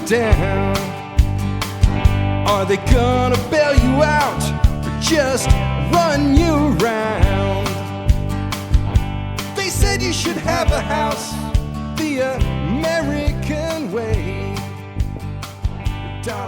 down? Are they gonna bail you out or just run you around? They said you should have a house the American way.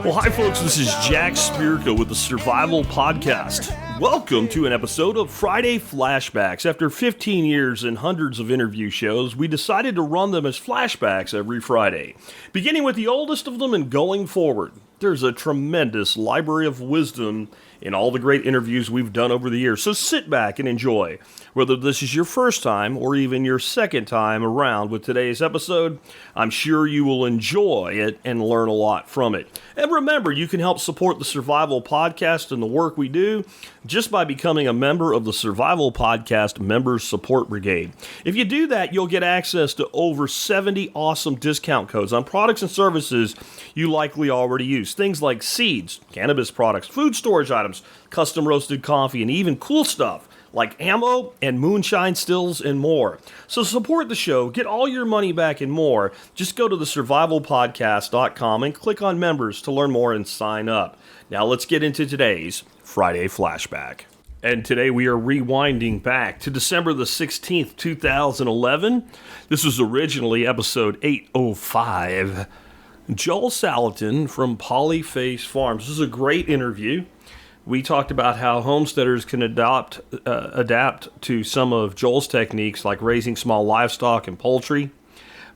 Well, hi folks, this is Jack Spirko with the Survival Podcast. Welcome to an episode of Friday Flashbacks. After 15 years and hundreds of interview shows, we decided to run them as flashbacks every Friday. Beginning with the oldest of them and going forward, there's a tremendous library of wisdom in all the great interviews we've done over the years, so sit back and enjoy. Whether this is your first time or even your second time around with today's episode, I'm sure you will enjoy it and learn a lot from it. And remember, you can help support the Survival Podcast and the work we do just by becoming a member of the Survival Podcast Members Support Brigade. If you do that, you'll get access to over 70 awesome discount codes on products and services you likely already use. Things like seeds, cannabis products, food storage items, custom roasted coffee, and even cool stuff like ammo and moonshine stills and more. So support the show, get all your money back and more. Just go to thesurvivalpodcast.com and click on members to learn more and sign up. Now let's get into today's Friday Flashback. And today we are rewinding back to December the 16th, 2011. This was originally episode 805. Joel Salatin from Polyface Farms. This is a great interview. We talked about how homesteaders can adapt to some of Joel's techniques like raising small livestock and poultry,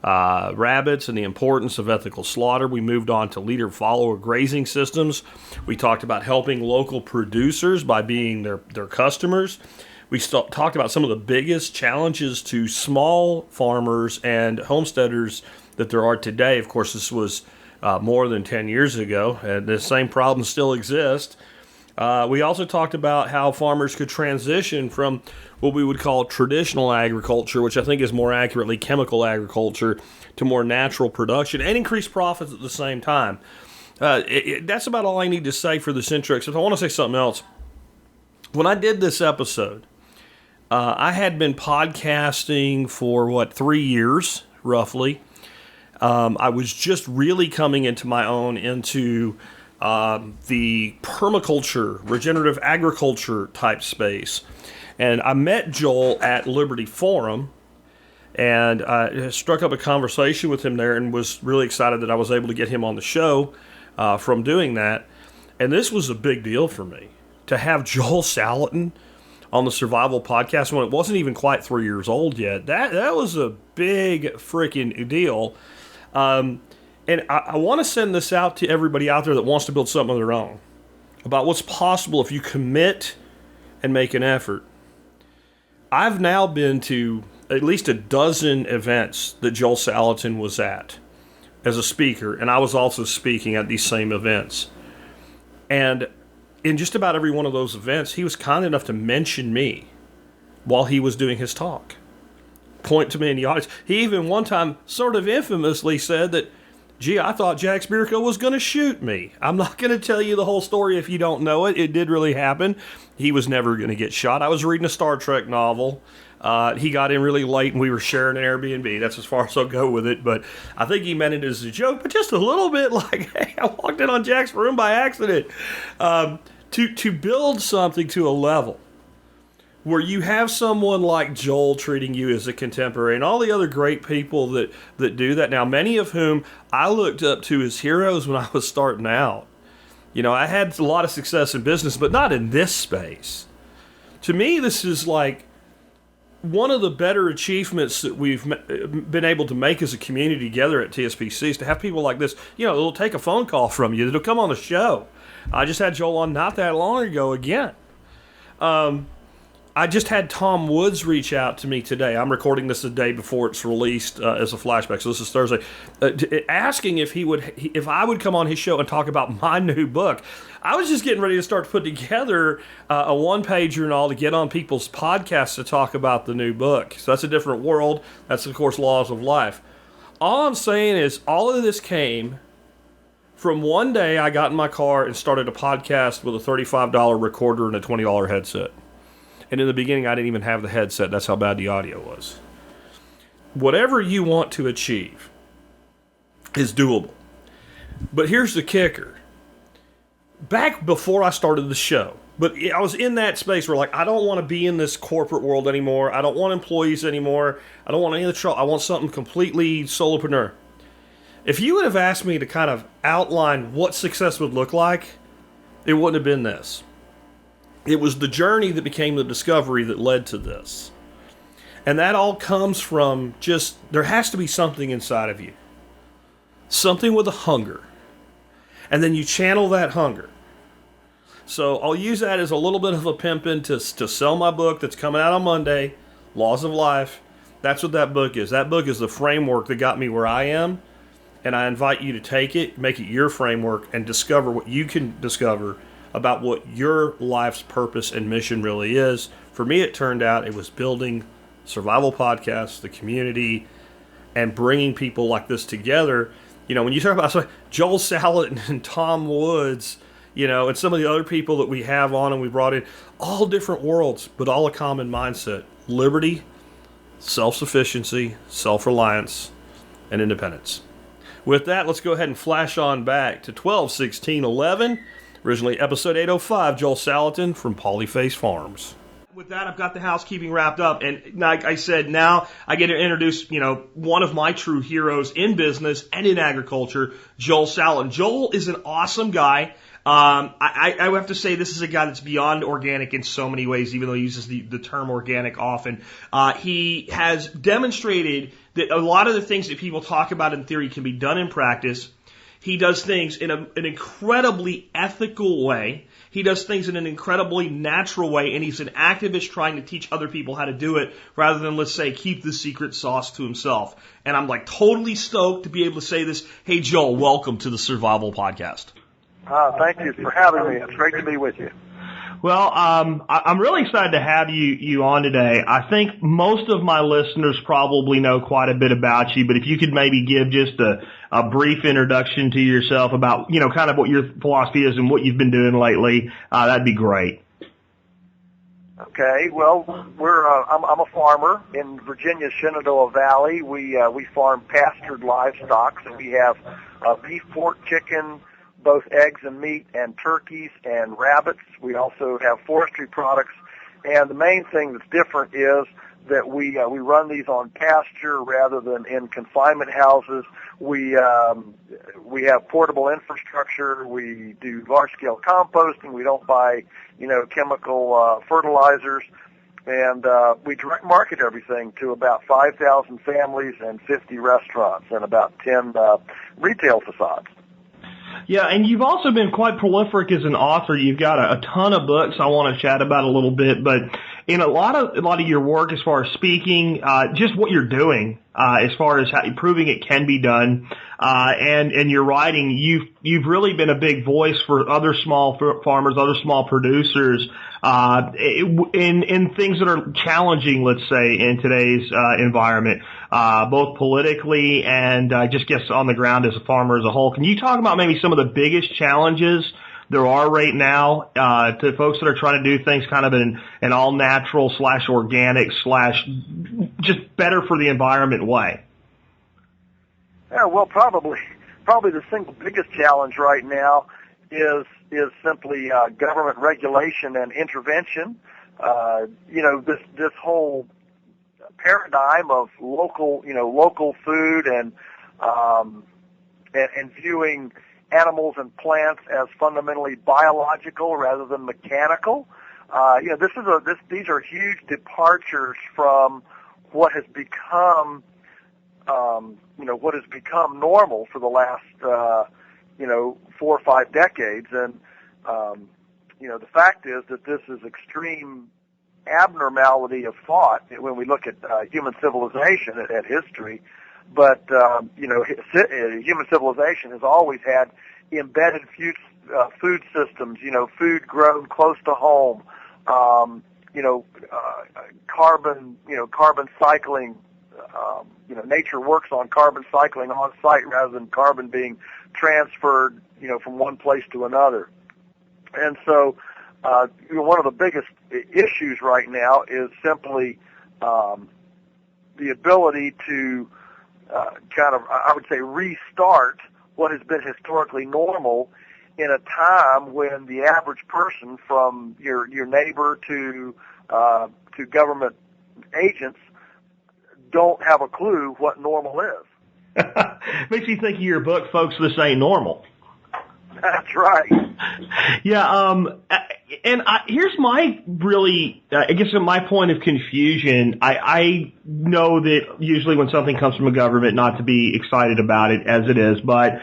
rabbits, and the importance of ethical slaughter. We moved on to leader-follower grazing systems. We talked about helping local producers by being their customers. We talked about some of the biggest challenges to small farmers and homesteaders that there are today. Of course, this was more than 10 years ago, and the same problems still exist. We also talked about how farmers could transition from what we would call traditional agriculture, which I think is more accurately chemical agriculture, to more natural production and increase profits at the same time. That's about all I need to say for this intro, except I want to say something else. When I did this episode, I had been podcasting for, 3 years, roughly. I was just really coming into my own into the permaculture, regenerative agriculture type space. And I met Joel at Liberty Forum, and I struck up a conversation with him there and was really excited that I was able to get him on the show from doing that. And this was a big deal for me, to have Joel Salatin on the Survival Podcast when it wasn't even quite 3 years old yet. That was a big freaking deal. And I want to send this out to everybody out there that wants to build something of their own, about what's possible if you commit and make an effort. I've now been to at least a dozen events that Joel Salatin was at as a speaker, and I was also speaking at these same events. And in just about every one of those events, he was kind enough to mention me while he was doing his talk. Point to me in the audience. He even one time sort of infamously said that, gee, I thought Jack Spirko was going to shoot me. I'm not going to tell you the whole story if you don't know it. It did really happen. He was never going to get shot. I was reading a Star Trek novel. He got in really late and we were sharing an Airbnb. That's as far as I'll go with it. But I think he meant it as a joke, but just a little bit like, hey, I walked in on Jack's room by accident. To build something to a level where you have someone like Joel treating you as a contemporary and all the other great people that do that now, many of whom I looked up to as heroes when I was starting out. You know, I had a lot of success in business, but not in this space. To me, this is like one of the better achievements that we've been able to make as a community together at TSPC is to have people like this, you know, they'll take a phone call from you, that'll come on the show. I just had Joel on not that long ago again. I just had Tom Woods reach out to me today. I'm recording this the day before it's released as a flashback, so this is Thursday, asking if I would come on his show and talk about my new book. I was just getting ready to start to put together a one-pager and all to get on people's podcasts to talk about the new book. So that's a different world. That's, of course, laws of life. All I'm saying is all of this came from one day I got in my car and started a podcast with a $35 recorder and a $20 headset. And in the beginning, I didn't even have the headset. That's how bad the audio was. Whatever you want to achieve is doable. But here's the kicker. Back before I started the show, but I was in that space where, like, I don't want to be in this corporate world anymore. I don't want employees anymore. I don't want any of the trouble. I want something completely solopreneur. If you would have asked me to kind of outline what success would look like, it wouldn't have been this. It was the journey that became the discovery that led to this. And that all comes from just, there has to be something inside of you. Something with a hunger. And then you channel that hunger. So I'll use that as a little bit of a pimping to sell my book that's coming out on Monday, Laws of Life. That's what that book is. That book is the framework that got me where I am. And I invite you to take it, make it your framework, and discover what you can discover about what your life's purpose and mission really is. For me, it turned out it was building survival podcasts, the community, and bringing people like this together. You know, when you talk about Joel Salatin and Tom Woods, you know, and some of the other people that we have on and we brought in, all different worlds, but all a common mindset: liberty, self-sufficiency, self-reliance, and independence. With that, let's go ahead and flash on back to 12/16/11, originally episode 805, Joel Salatin from Polyface Farms. With that, I've got the housekeeping wrapped up, and like I said, now I get to introduce, you know, one of my true heroes in business and in agriculture, Joel Salatin. Joel is an awesome guy. I have to say, this is a guy that's beyond organic in so many ways, even though he uses the term organic often. He has demonstrated that a lot of the things that people talk about in theory can be done in practice. He does things in an incredibly ethical way. He does things in an incredibly natural way, and he's an activist trying to teach other people how to do it rather than, let's say, keep the secret sauce to himself. And I'm like totally stoked to be able to say this. Hey, Joel, welcome to the Survival Podcast. Thank you for having me. It's great to be with you. Well, I'm really excited to have you on today. I think most of my listeners probably know quite a bit about you, but if you could maybe give just a brief introduction to yourself about, you know, kind of what your philosophy is and what you've been doing lately, that'd be great. Okay. Well, I'm a farmer in Virginia's Shenandoah Valley. We farm pastured livestock, so we have beef, pork, chicken, both eggs and meat, and turkeys and rabbits. We also have forestry products, and the main thing that's different is that we run these on pasture rather than in confinement houses. We have portable infrastructure. We do large-scale composting. We don't buy, you know, chemical fertilizers, and we direct market everything to about 5,000 families and 50 restaurants and about 10 retail facades. Yeah, and you've also been quite prolific as an author. You've got a ton of books I want to chat about a little bit, but in a lot of your work as far as speaking, just what you're doing as far as how, proving it can be done, and your writing, you've really been a big voice for other small farmers, other small producers, in things that are challenging, let's say, in today's environment, both politically and just guess on the ground as a farmer as a whole. Can you talk about maybe some of the biggest challenges there are right now to folks that are trying to do things kind of in an all natural / organic / just better for the environment way? Yeah, well, probably the single biggest challenge right now is simply government regulation and intervention. You know, this whole paradigm of local food and viewing animals and plants as fundamentally biological rather than mechanical. You know, these are huge departures from what has become normal for the last 4 or 5 decades. And the fact is that this is extreme abnormality of thought when we look at human civilization, at history. But human civilization has always had embedded food systems. You know, food grown close to home. Carbon cycling. Nature works on carbon cycling on site rather than carbon being transferred, from one place to another. And so, one of the biggest issues right now is simply the ability to I would say, restart what has been historically normal in a time when the average person, from your neighbor to government agents, don't have a clue what normal is. Makes you think of your book, Folks, This Ain't Normal. That's right. Yeah, here's my really, I guess my point of confusion. I know that usually when something comes from a government, not to be excited about it as it is, but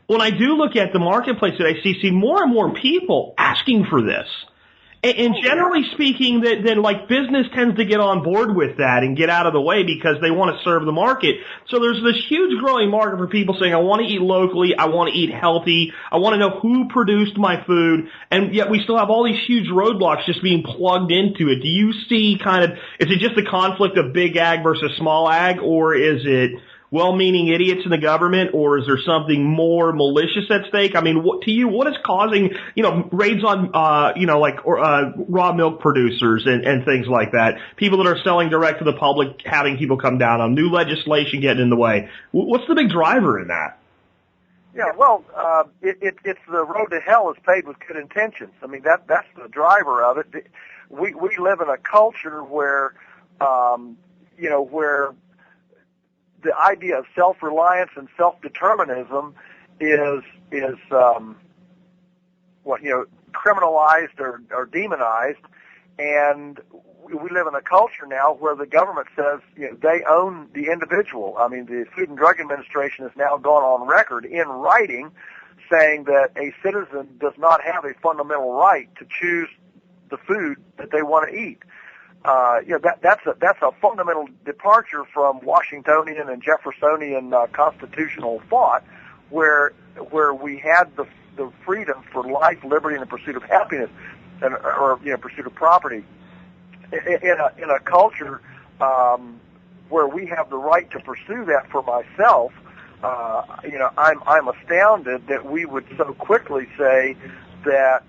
when I do look at the marketplace that I see more and more people asking for this. And generally speaking, then like business tends to get on board with that and get out of the way because they want to serve the market. So there's this huge growing market for people saying, I want to eat locally, I want to eat healthy, I want to know who produced my food, and yet we still have all these huge roadblocks just being plugged into it. Do you see is it just a conflict of big ag versus small ag, or is it well-meaning idiots in the government, or is there something more malicious at stake? I mean, what is causing, raids on, raw milk producers and things like that? People that are selling direct to the public, having people come down on new legislation getting in the way. What's the big driver in that? Yeah, well, it's the road to hell is paved with good intentions. I mean, that's the driver of it. We live in a culture where, where the idea of self-reliance and self-determinism is criminalized or demonized, and we live in a culture now where the government says they own the individual. I mean, the Food and Drug Administration has now gone on record in writing saying that a citizen does not have a fundamental right to choose the food that they want to eat. That's a fundamental departure from Washingtonian and Jeffersonian constitutional thought, where we had the freedom for life, liberty, and the pursuit of happiness, or pursuit of property. In a culture where we have the right to pursue that for myself, I'm astounded that we would so quickly say that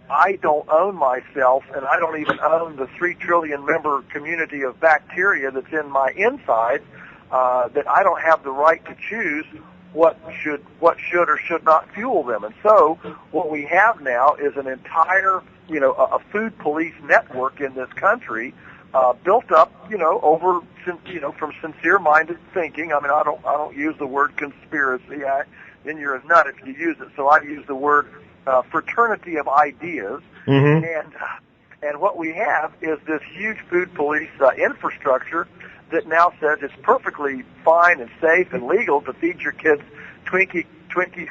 I don't own myself, and I don't even own the 3 trillion member community of bacteria that's in my insides, that I don't have the right to choose what should or should not fuel them. And so what we have now is an entire, a food police network in this country, built up, over, from sincere-minded thinking. I mean, I don't use the word conspiracy. Then you're a nut if you use it. So I use the word fraternity of ideas, and what we have is this huge food police infrastructure that now says it's perfectly fine and safe and legal to feed your kids Twinkies,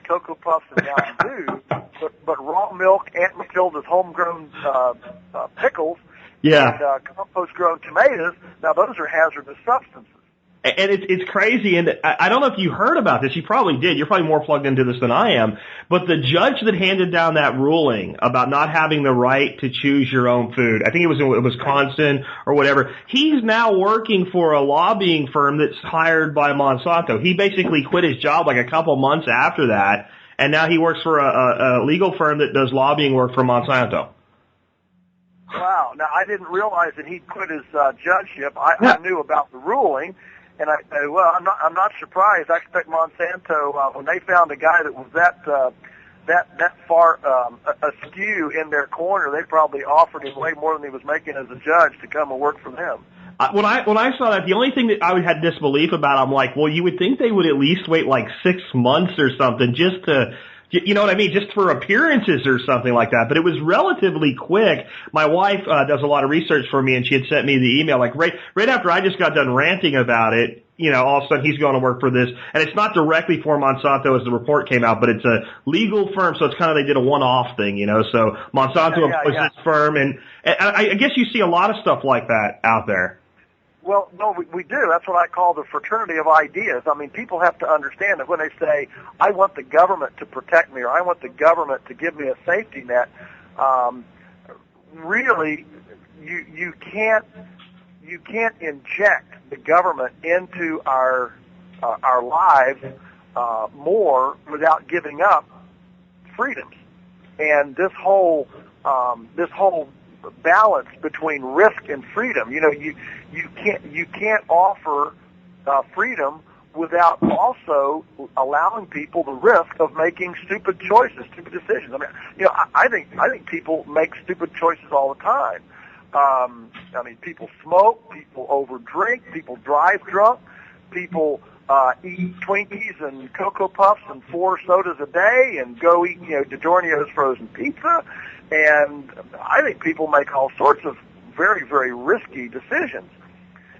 Cocoa Puffs, and Mountain Dew, but raw milk, Aunt Matilda's homegrown pickles, and compost-grown tomatoes, now those are hazardous substances. And it's crazy, and I don't know if you heard about this. You probably did. You're probably more plugged into this than I am. But the judge that handed down that ruling about not having the right to choose your own food, I think it was in Wisconsin or whatever, he's now working for a lobbying firm that's hired by Monsanto. He basically quit his job like a couple months after that, and now he works for a legal firm that does lobbying work for Monsanto. Wow. Now, I didn't realize that he quit his judgeship. I knew about the ruling. And I say, well, I'm not surprised. I expect Monsanto, when they found a guy that was that far askew in their corner, they probably offered him way more than he was making as a judge to come and work for them. When I saw that, the only thing that I had disbelief about, I'm like, well, you would think they would at least wait like 6 months or something just to, you know what I mean, just for appearances or something like that. But it was relatively quick. My wife does a lot of research for me, and she had sent me the email like right after I just got done ranting about it. All of a sudden he's going to work for this, and it's not directly for Monsanto as the report came out, but it's a legal firm, so it's kind of they did a one-off thing, So Monsanto employs this firm, and I guess you see a lot of stuff like that out there. Well, no, we do. That's what I call the fraternity of ideas. I mean, people have to understand that when they say, I want the government to protect me, or I want the government to give me a safety net, really, you can't inject the government into our lives more without giving up freedoms. And this whole balance between risk and freedom, you can't offer freedom without also allowing people the risk of making stupid choices, stupid decisions. I mean, I think people make stupid choices all the time. People smoke, people overdrink, people drive drunk, people eat Twinkies and Cocoa Puffs and 4 sodas a day and go eat, DiGiorno's frozen pizza. And I think people make all sorts of very, very risky decisions.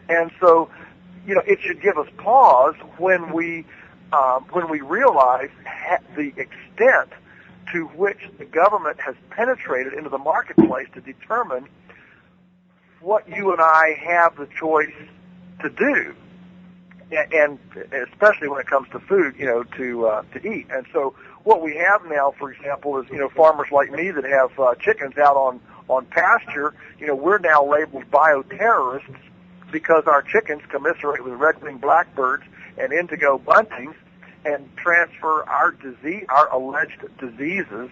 And so, it should give us pause when we realize the extent to which the government has penetrated into the marketplace to determine what you and I have the choice to do, and especially when it comes to food, to eat. And so what we have now, for example, is farmers like me that have chickens out on pasture. We're now labeled bioterrorists because our chickens commiserate with red-winged blackbirds and indigo buntings and transfer our alleged diseases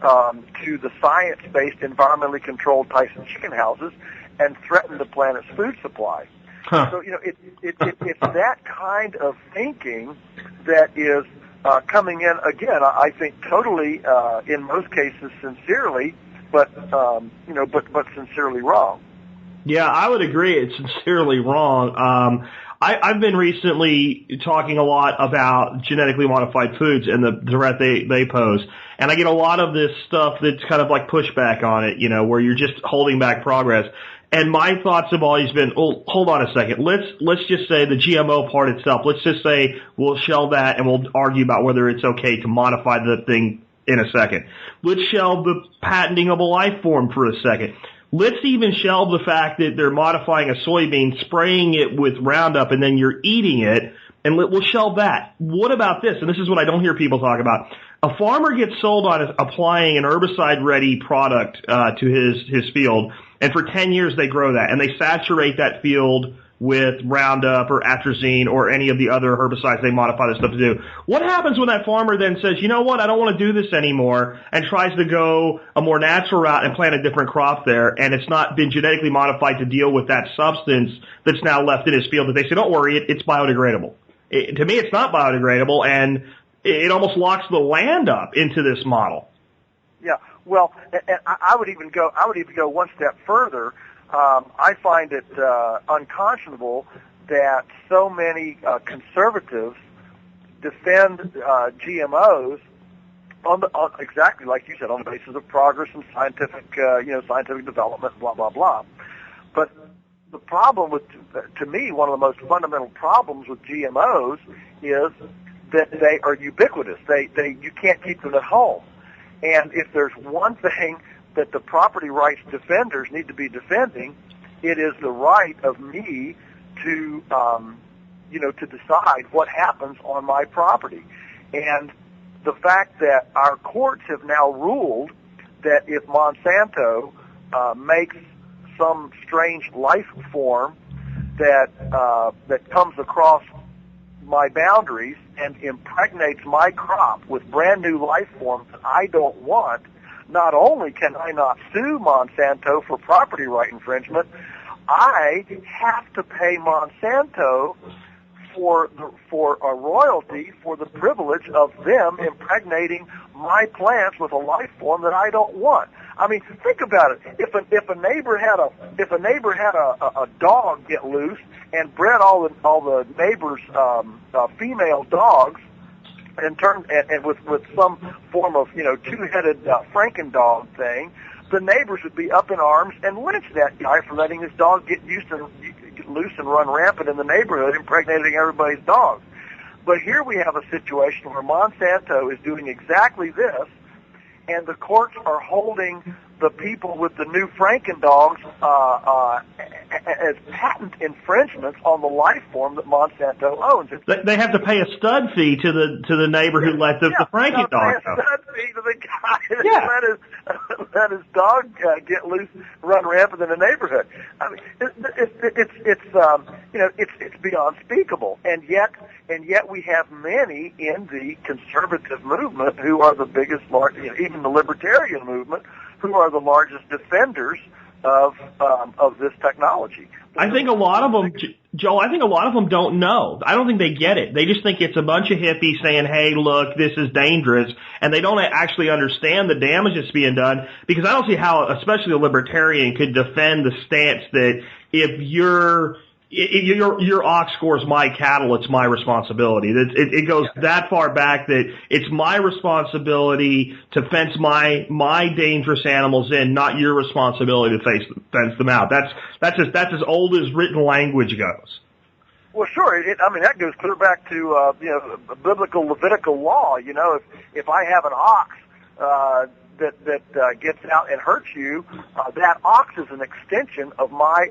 to the science-based, environmentally controlled Tyson chicken houses and threaten the planet's food supply. Huh. So, it's that kind of thinking that is coming in, again, I think totally, in most cases, sincerely, but sincerely wrong. Yeah, I would agree it's sincerely wrong. I've been recently talking a lot about genetically modified foods and the threat they pose. And I get a lot of this stuff that's kind of like pushback on it, where you're just holding back progress. And my thoughts have always been, oh, hold on a second. Let's just say the GMO part itself. Let's just say we'll shelve that and we'll argue about whether it's okay to modify the thing in a second. Let's shelve the patenting of a life form for a second. Let's even shelve the fact that they're modifying a soybean, spraying it with Roundup, and then you're eating it, and we'll shelve that. What about this? And this is what I don't hear people talk about. A farmer gets sold on applying an herbicide-ready product to his field, and for 10 years they grow that, and they saturate that field with Roundup or atrazine or any of the other herbicides they modify this stuff to do. What happens when that farmer then says, you know what, I don't want to do this anymore, and tries to go a more natural route and plant a different crop there, and it's not been genetically modified to deal with that substance that's now left in his field, that they say, don't worry, it's biodegradable. To me, it's not biodegradable, and it almost locks the land up into this model. Yeah, well, and I would even go one step further. I find it unconscionable that so many conservatives defend GMOs on exactly like you said, on the basis of progress and scientific development, blah blah blah. But the problem to me, one of the most fundamental problems with GMOs is that they are ubiquitous. You can't keep them at home. And if there's one thing that the property rights defenders need to be defending, it is the right of me to decide what happens on my property. And the fact that our courts have now ruled that if Monsanto makes some strange life form that comes across my boundaries and impregnates my crop with brand new life forms that I don't want, not only can I not sue Monsanto for property right infringement, I have to pay Monsanto for a royalty for the privilege of them impregnating my plants with a life form that I don't want. I mean, think about it. If a neighbor had a dog get loose and bred all the neighbors' female dogs, and with some form of two-headed Franken-dog thing, the neighbors would be up in arms and lynch that guy for letting his dog get loose and run rampant in the neighborhood, impregnating everybody's dogs. But here we have a situation where Monsanto is doing exactly this, and the courts are holding the people with the new Franken dogs as patent infringements on the life form that Monsanto owns. They have to pay a stud fee to the neighbor who let the Franken dog go. Pay a stud fee to the guy that let his dog get loose, run rampant in the neighborhood. I mean, it's beyond speakable, and yet we have many in the conservative movement who are the biggest, even the libertarian movement, who are the largest defenders of this technology. I think a lot of them, Joe, I think a lot of them don't know. I don't think they get it. They just think it's a bunch of hippies saying, hey, look, this is dangerous, and they don't actually understand the damage that's being done, because I don't see how, especially a libertarian, could defend the stance that if your ox scores my cattle, it's my responsibility. It goes that far back that it's my responsibility to fence my dangerous animals in, not your responsibility to fence them out. That's as old as written language goes. Well, sure. That goes clear back to biblical Levitical law. If I have an ox that gets out and hurts you, that ox is an extension of my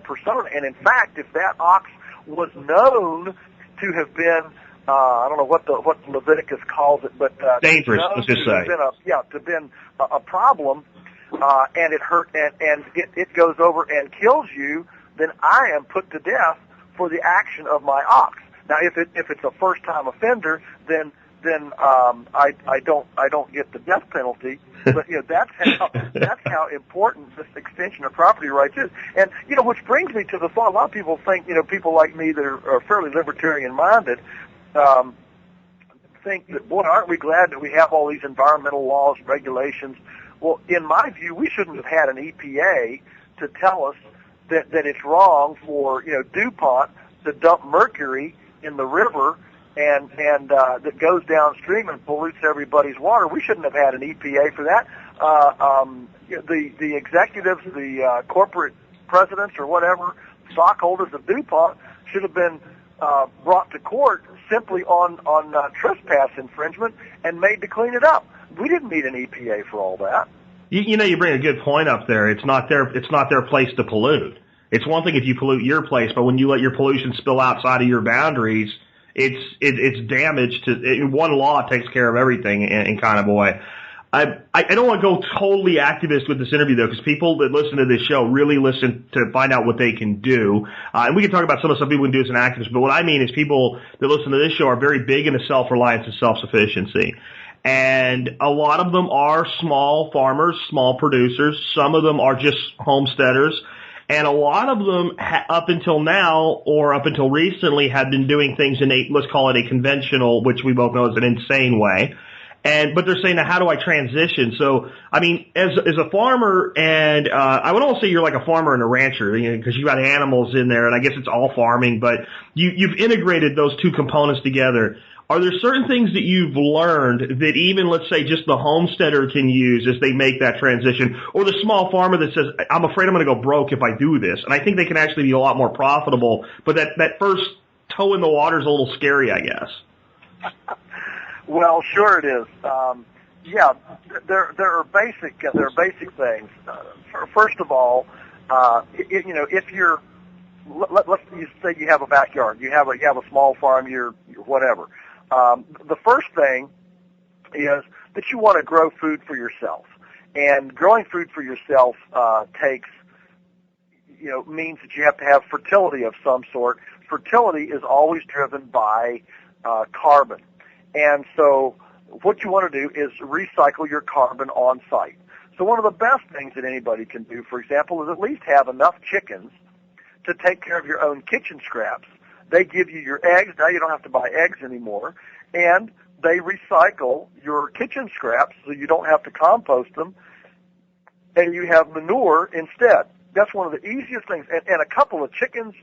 persona. And in fact, if that ox was known to have been, I don't know what Leviticus calls it, but dangerous. Let's just say, to been a problem, and it hurt, and it goes over and kills you, then I am put to death for the action of my ox. Now, if it's a first time offender, then I don't get the death penalty. But that's how important this extension of property rights is. And which brings me to the thought. A lot of people think people like me that are fairly libertarian minded think that, boy, aren't we glad that we have all these environmental laws, regulations. Well, in my view, we shouldn't have had an EPA to tell us that it's wrong for DuPont to dump mercury in the river and that goes downstream and pollutes everybody's water. We shouldn't have had an EPA for that. The executives, the corporate presidents or whatever, stockholders of DuPont should have been brought to court simply on trespass infringement and made to clean it up. We didn't need an EPA for all that. You bring a good point up there. It's not their place to pollute. It's one thing if you pollute your place, but when you let your pollution spill outside of your boundaries, it's damage to one law takes care of everything in kind of a way. I don't want to go totally activist with this interview though, because people that listen to this show really listen to find out what they can do. And we can talk about some of the stuff people can do as an activist, but what I mean is people that listen to this show are very big into self-reliance and self-sufficiency. And a lot of them are small farmers, small producers. Some of them are just homesteaders. And a lot of them, up until now, or up until recently, have been doing things in let's call it a conventional, which we both know is an insane way. But they're saying, now, how do I transition? So, I mean, as a farmer, and I would almost say you're like a farmer and a rancher, because you've got animals in there, and I guess it's all farming, but you've integrated those two components together. Are there certain things that you've learned that even, let's say, just the homesteader can use as they make that transition, or the small farmer that says, I'm afraid I'm going to go broke if I do this? And I think they can actually be a lot more profitable, but that first toe in the water is a little scary, I guess. Well, sure it is. There are basic things. First of all, if you're, let's say you have a backyard, you have a small farm, you're whatever. The first thing is that you want to grow food for yourself, and growing food for yourself means that you have to have fertility of some sort. Fertility is always driven by carbon. And so what you want to do is recycle your carbon on site. So one of the best things that anybody can do, for example, is at least have enough chickens to take care of your own kitchen scraps. They give you your eggs. Now you don't have to buy eggs anymore. And they recycle your kitchen scraps so you don't have to compost them. And you have manure instead. That's one of the easiest things. And a couple of chickens,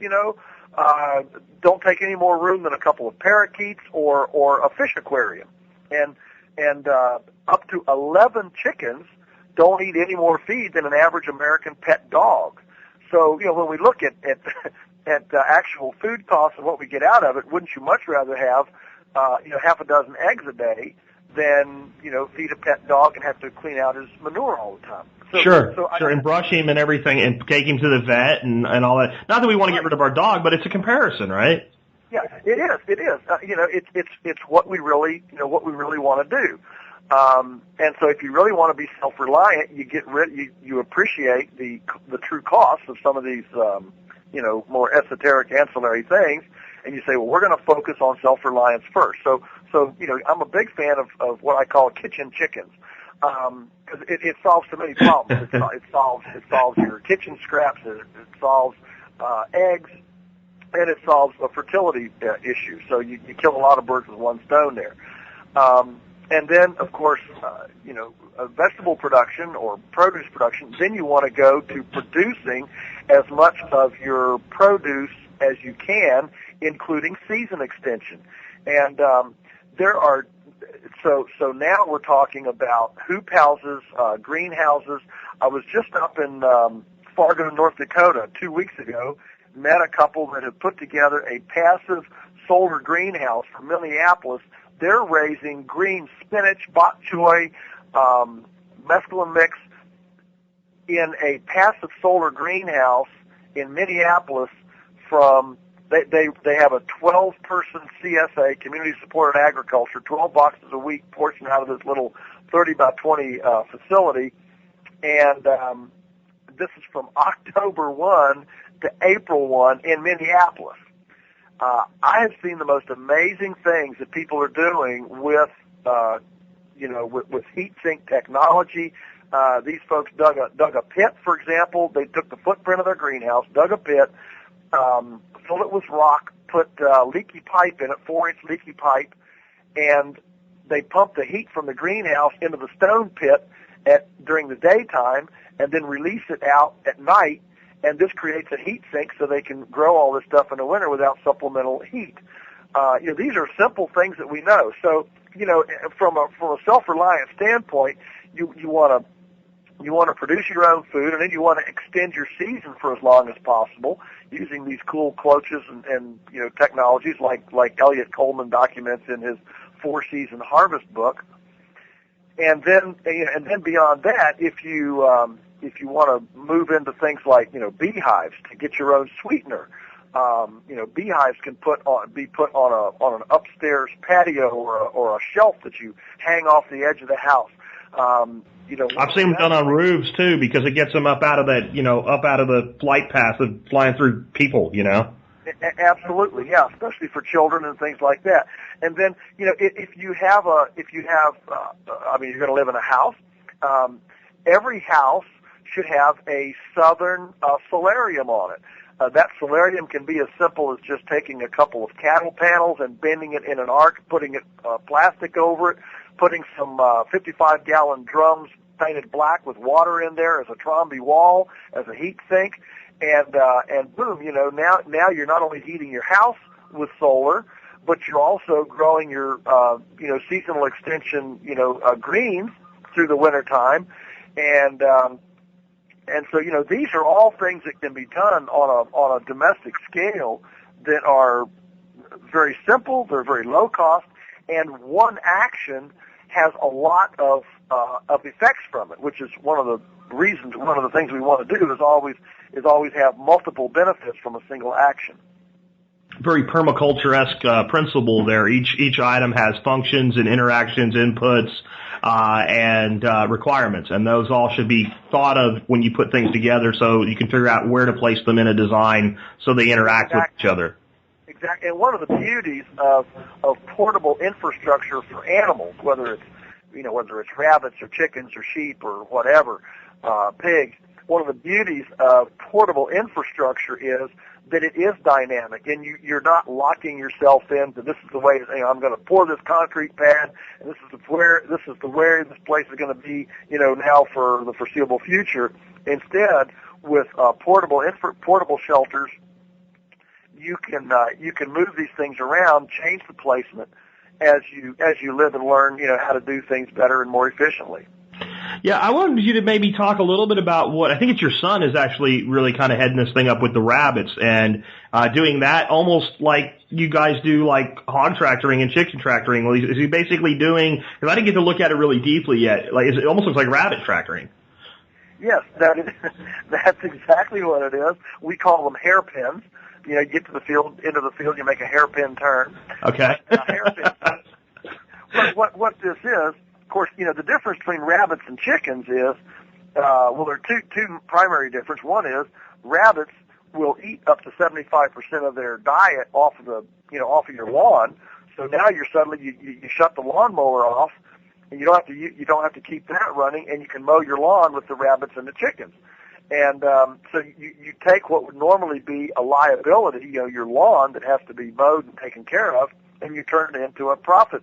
don't take any more room than a couple of parakeets or a fish aquarium. And up to 11 chickens don't eat any more feed than an average American pet dog. So, when we look at actual food costs and what we get out of it, wouldn't you much rather have, half a dozen eggs a day than, feed a pet dog and have to clean out his manure all the time? Sure, and brush him and everything, and take him to the vet and all that. Not that we want to get rid of our dog, but it's a comparison, right? Yeah, it is. It is. It's what we really, want to do. And so, if you really want to be self-reliant, you appreciate the true costs of some of these, more esoteric ancillary things, and you say, well, we're going to focus on self-reliance first. So I'm a big fan of what I call kitchen chickens. because it solves so many problems. It solves your kitchen scraps. It solves eggs, and it solves a fertility issue. So you kill a lot of birds with one stone there. And then, of course, vegetable production or produce production, then you want to go to producing as much of your produce as you can, including season extension. And there are, so now we're talking about hoop houses, greenhouses. I was just up in Fargo, North Dakota 2 weeks ago, met a couple that have put together a passive solar greenhouse from Minneapolis. They're raising green spinach, bok choy, mesclun mix in a passive solar greenhouse in Minneapolis. From they have a 12-person CSA, community supported agriculture, 12 boxes a week portion out of this little 30 by 20 facility, and this is from October 1 to April 1 in Minneapolis. I have seen the most amazing things that people are doing with heat sink technology. These folks dug a pit, for example. They took the footprint of their greenhouse, dug a pit, filled it with rock, put leaky pipe in it, 4-inch leaky pipe, and they pumped the heat from the greenhouse into the stone pit during the daytime, and then release it out at night. And this creates a heat sink so they can grow all this stuff in the winter without supplemental heat. These are simple things that we know. So, from a self-reliant standpoint, you want to produce your own food, and then you want to extend your season for as long as possible using these cool cloches and technologies like Elliot Coleman documents in his 4-season harvest book. And then beyond that, if you want to move into things like beehives to get your own sweetener, beehives can be put on an upstairs patio or a shelf that you hang off the edge of the house. I've seen them done on roofs too, because it gets them up out of the flight path of flying through people. Absolutely, yeah, especially for children and things like that. And then if you're going to live in a house. Every house should have a southern solarium on it. That solarium can be as simple as just taking a couple of cattle panels and bending it in an arc, putting it plastic over it, putting some 55-gallon drums painted black with water in there as a Trombe wall, as a heat sink, and boom, now you're not only heating your house with solar, but you're also growing your seasonal extension greens through the winter time, and so these are all things that can be done on a domestic scale that are very simple, they're very low cost, and one action has a lot of effects from it, which is one of the things we want to do is always have multiple benefits from a single action. Very permaculture-esque principle there. Each item has functions and interactions, inputs, and requirements, and those all should be thought of when you put things together, so you can figure out where to place them in a design so they interact with each other. Exactly, and one of the beauties of portable infrastructure for animals, whether it's rabbits or chickens or sheep or whatever, pigs. One of the beauties of portable infrastructure is that it is dynamic, and you're not locking yourself into this is the way I'm going to pour this concrete pad, and this is where this place is going to be, now for the foreseeable future. Instead, with portable shelters, you can move these things around, change the placement as you live and learn, how to do things better and more efficiently. Yeah, I wanted you to maybe talk a little bit about what I think it's your son is actually really kind of heading this thing up with the rabbits and doing that almost like you guys do like hog tractoring and chicken tractoring. Well, is he basically doing? Because I didn't get to look at it really deeply yet. Like it almost looks like rabbit tractoring. Yes, that's exactly what it is. We call them hairpins. You get to the field, into the field, you make a hairpin turn. Okay. But what this is. Of course, the difference between rabbits and chickens is, there are two primary differences. One is rabbits will eat up to 75% of their diet off of your lawn. So now you shut the lawnmower off, and you don't have to keep that running, and you can mow your lawn with the rabbits and the chickens. And so you take what would normally be a liability, your lawn that has to be mowed and taken care of, and you turn it into a profit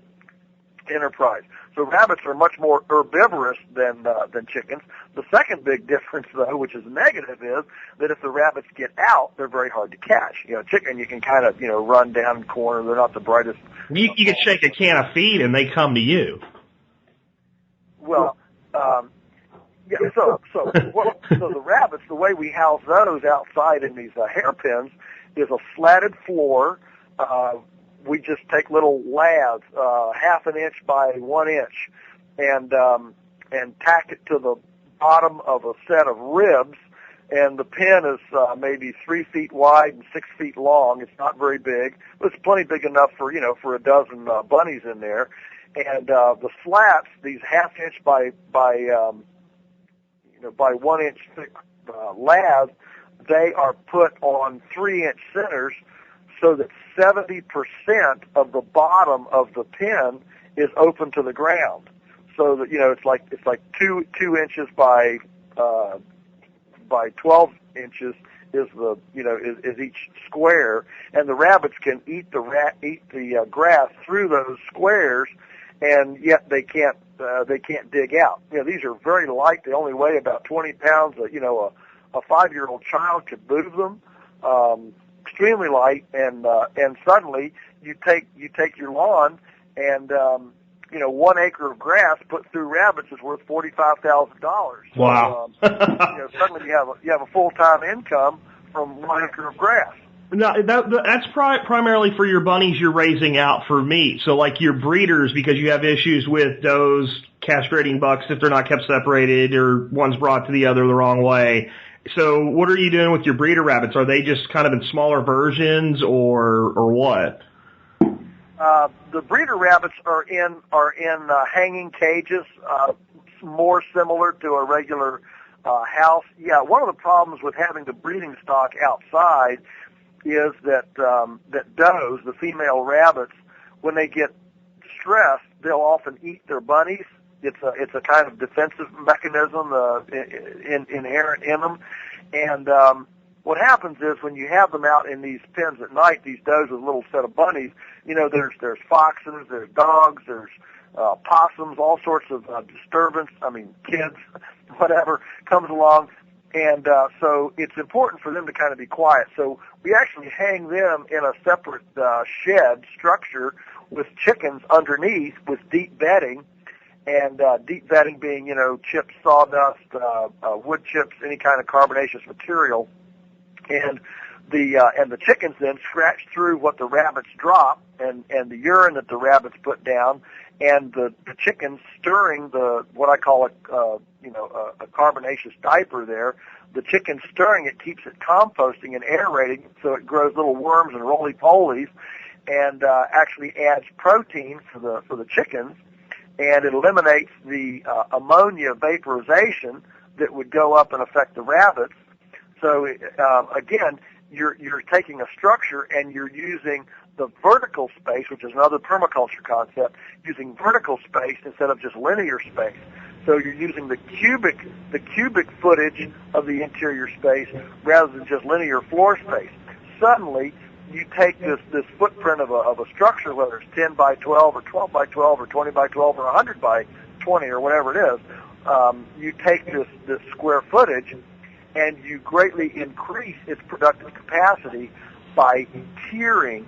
enterprise. So rabbits are much more herbivorous than chickens. The second big difference, though, which is negative, is that if the rabbits get out, they're very hard to catch. Chicken, you can kind of run down the corner. They're not the brightest. You can shake a can of feed and they come to you. Well, yeah. So the rabbits, the way we house those outside in these hairpins is a slatted floor. We just take little laths, half an inch by 1 inch, and tack it to the bottom of a set of ribs. And the pen is maybe 3 feet wide and 6 feet long. It's not very big, but it's plenty big enough for for a dozen bunnies in there. And the slats, these half inch by 1 inch thick laths, they are put on 3 inch centers, so that 70% of the bottom of the pen is open to the ground. So that it's like two inches by 12 inches is the is each square, and the rabbits can eat the grass through those squares, and yet they can't dig out. These are very light. They only weigh about 20 pounds. A 5-year-old child could move them. Extremely light, and suddenly you take your lawn, and 1 acre of grass put through rabbits is worth $45,000. Wow! So, suddenly you have a full-time income from 1 acre of grass. No, that's primarily for your bunnies you're raising out for meat. So like your breeders, because you have issues with does castrating bucks if they're not kept separated, or one's brought to the other the wrong way. So what are you doing with your breeder rabbits? Are they just kind of in smaller versions, or what? The breeder rabbits are in hanging cages, more similar to a regular house. Yeah, one of the problems with having the breeding stock outside is that does, the female rabbits, when they get stressed, they'll often eat their bunnies. It's a kind of defensive mechanism inherent in them, and what happens is when you have them out in these pens at night, these does with a little set of bunnies, there's foxes, there's dogs, there's possums, all sorts of disturbance. I mean, kids, whatever comes along, and so it's important for them to kind of be quiet. So we actually hang them in a separate shed structure with chickens underneath with deep bedding. And deep bedding being, chips, sawdust, wood chips, any kind of carbonaceous material, and the chickens then scratch through what the rabbits drop, and the urine that the rabbits put down, and the chickens stirring what I call a carbonaceous diaper there. The chicken stirring it keeps it composting and aerating, so it grows little worms and roly-polies, and actually adds protein for the chickens. And it eliminates the ammonia vaporization that would go up and affect the rabbits. So again, you're taking a structure and you're using the vertical space, which is another permaculture concept, using vertical space instead of just linear space. So you're using the cubic footage of the interior space rather than just linear floor space. Suddenly, you take this footprint of a structure, whether it's 10 by 12 or 12 by 12 or 20 by 12 or 100 by 20 or whatever it is, you take this square footage and you greatly increase its productive capacity by tiering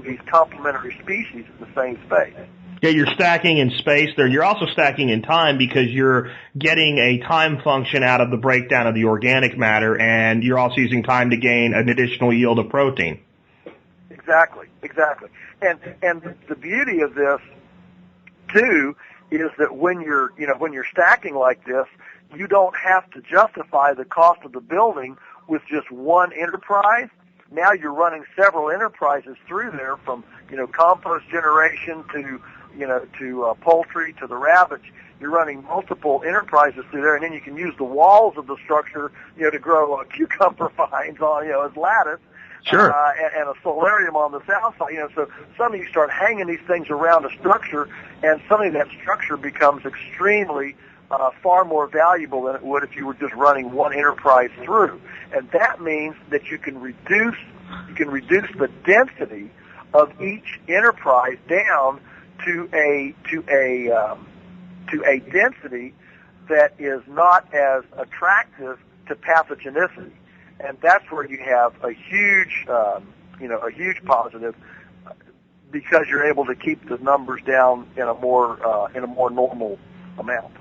these complementary species in the same space. Yeah, you're stacking in space there. You're also stacking in time because you're getting a time function out of the breakdown of the organic matter, and you're also using time to gain an additional yield of protein. Exactly. And the beauty of this too is that when you're stacking like this, you don't have to justify the cost of the building with just one enterprise. Now you're running several enterprises through there, from compost generation to poultry to the rabbits. You're running multiple enterprises through there, and then you can use the walls of the structure to grow cucumber vines on as lattice. Sure. And a solarium on the south side. So suddenly you start hanging these things around a structure, and suddenly that structure becomes extremely far more valuable than it would if you were just running one enterprise through. And that means that you can reduce the density of each enterprise down to a density that is not as attractive to pathogenicity, and that's where you have a huge positive, because you're able to keep the numbers down in a more normal amount.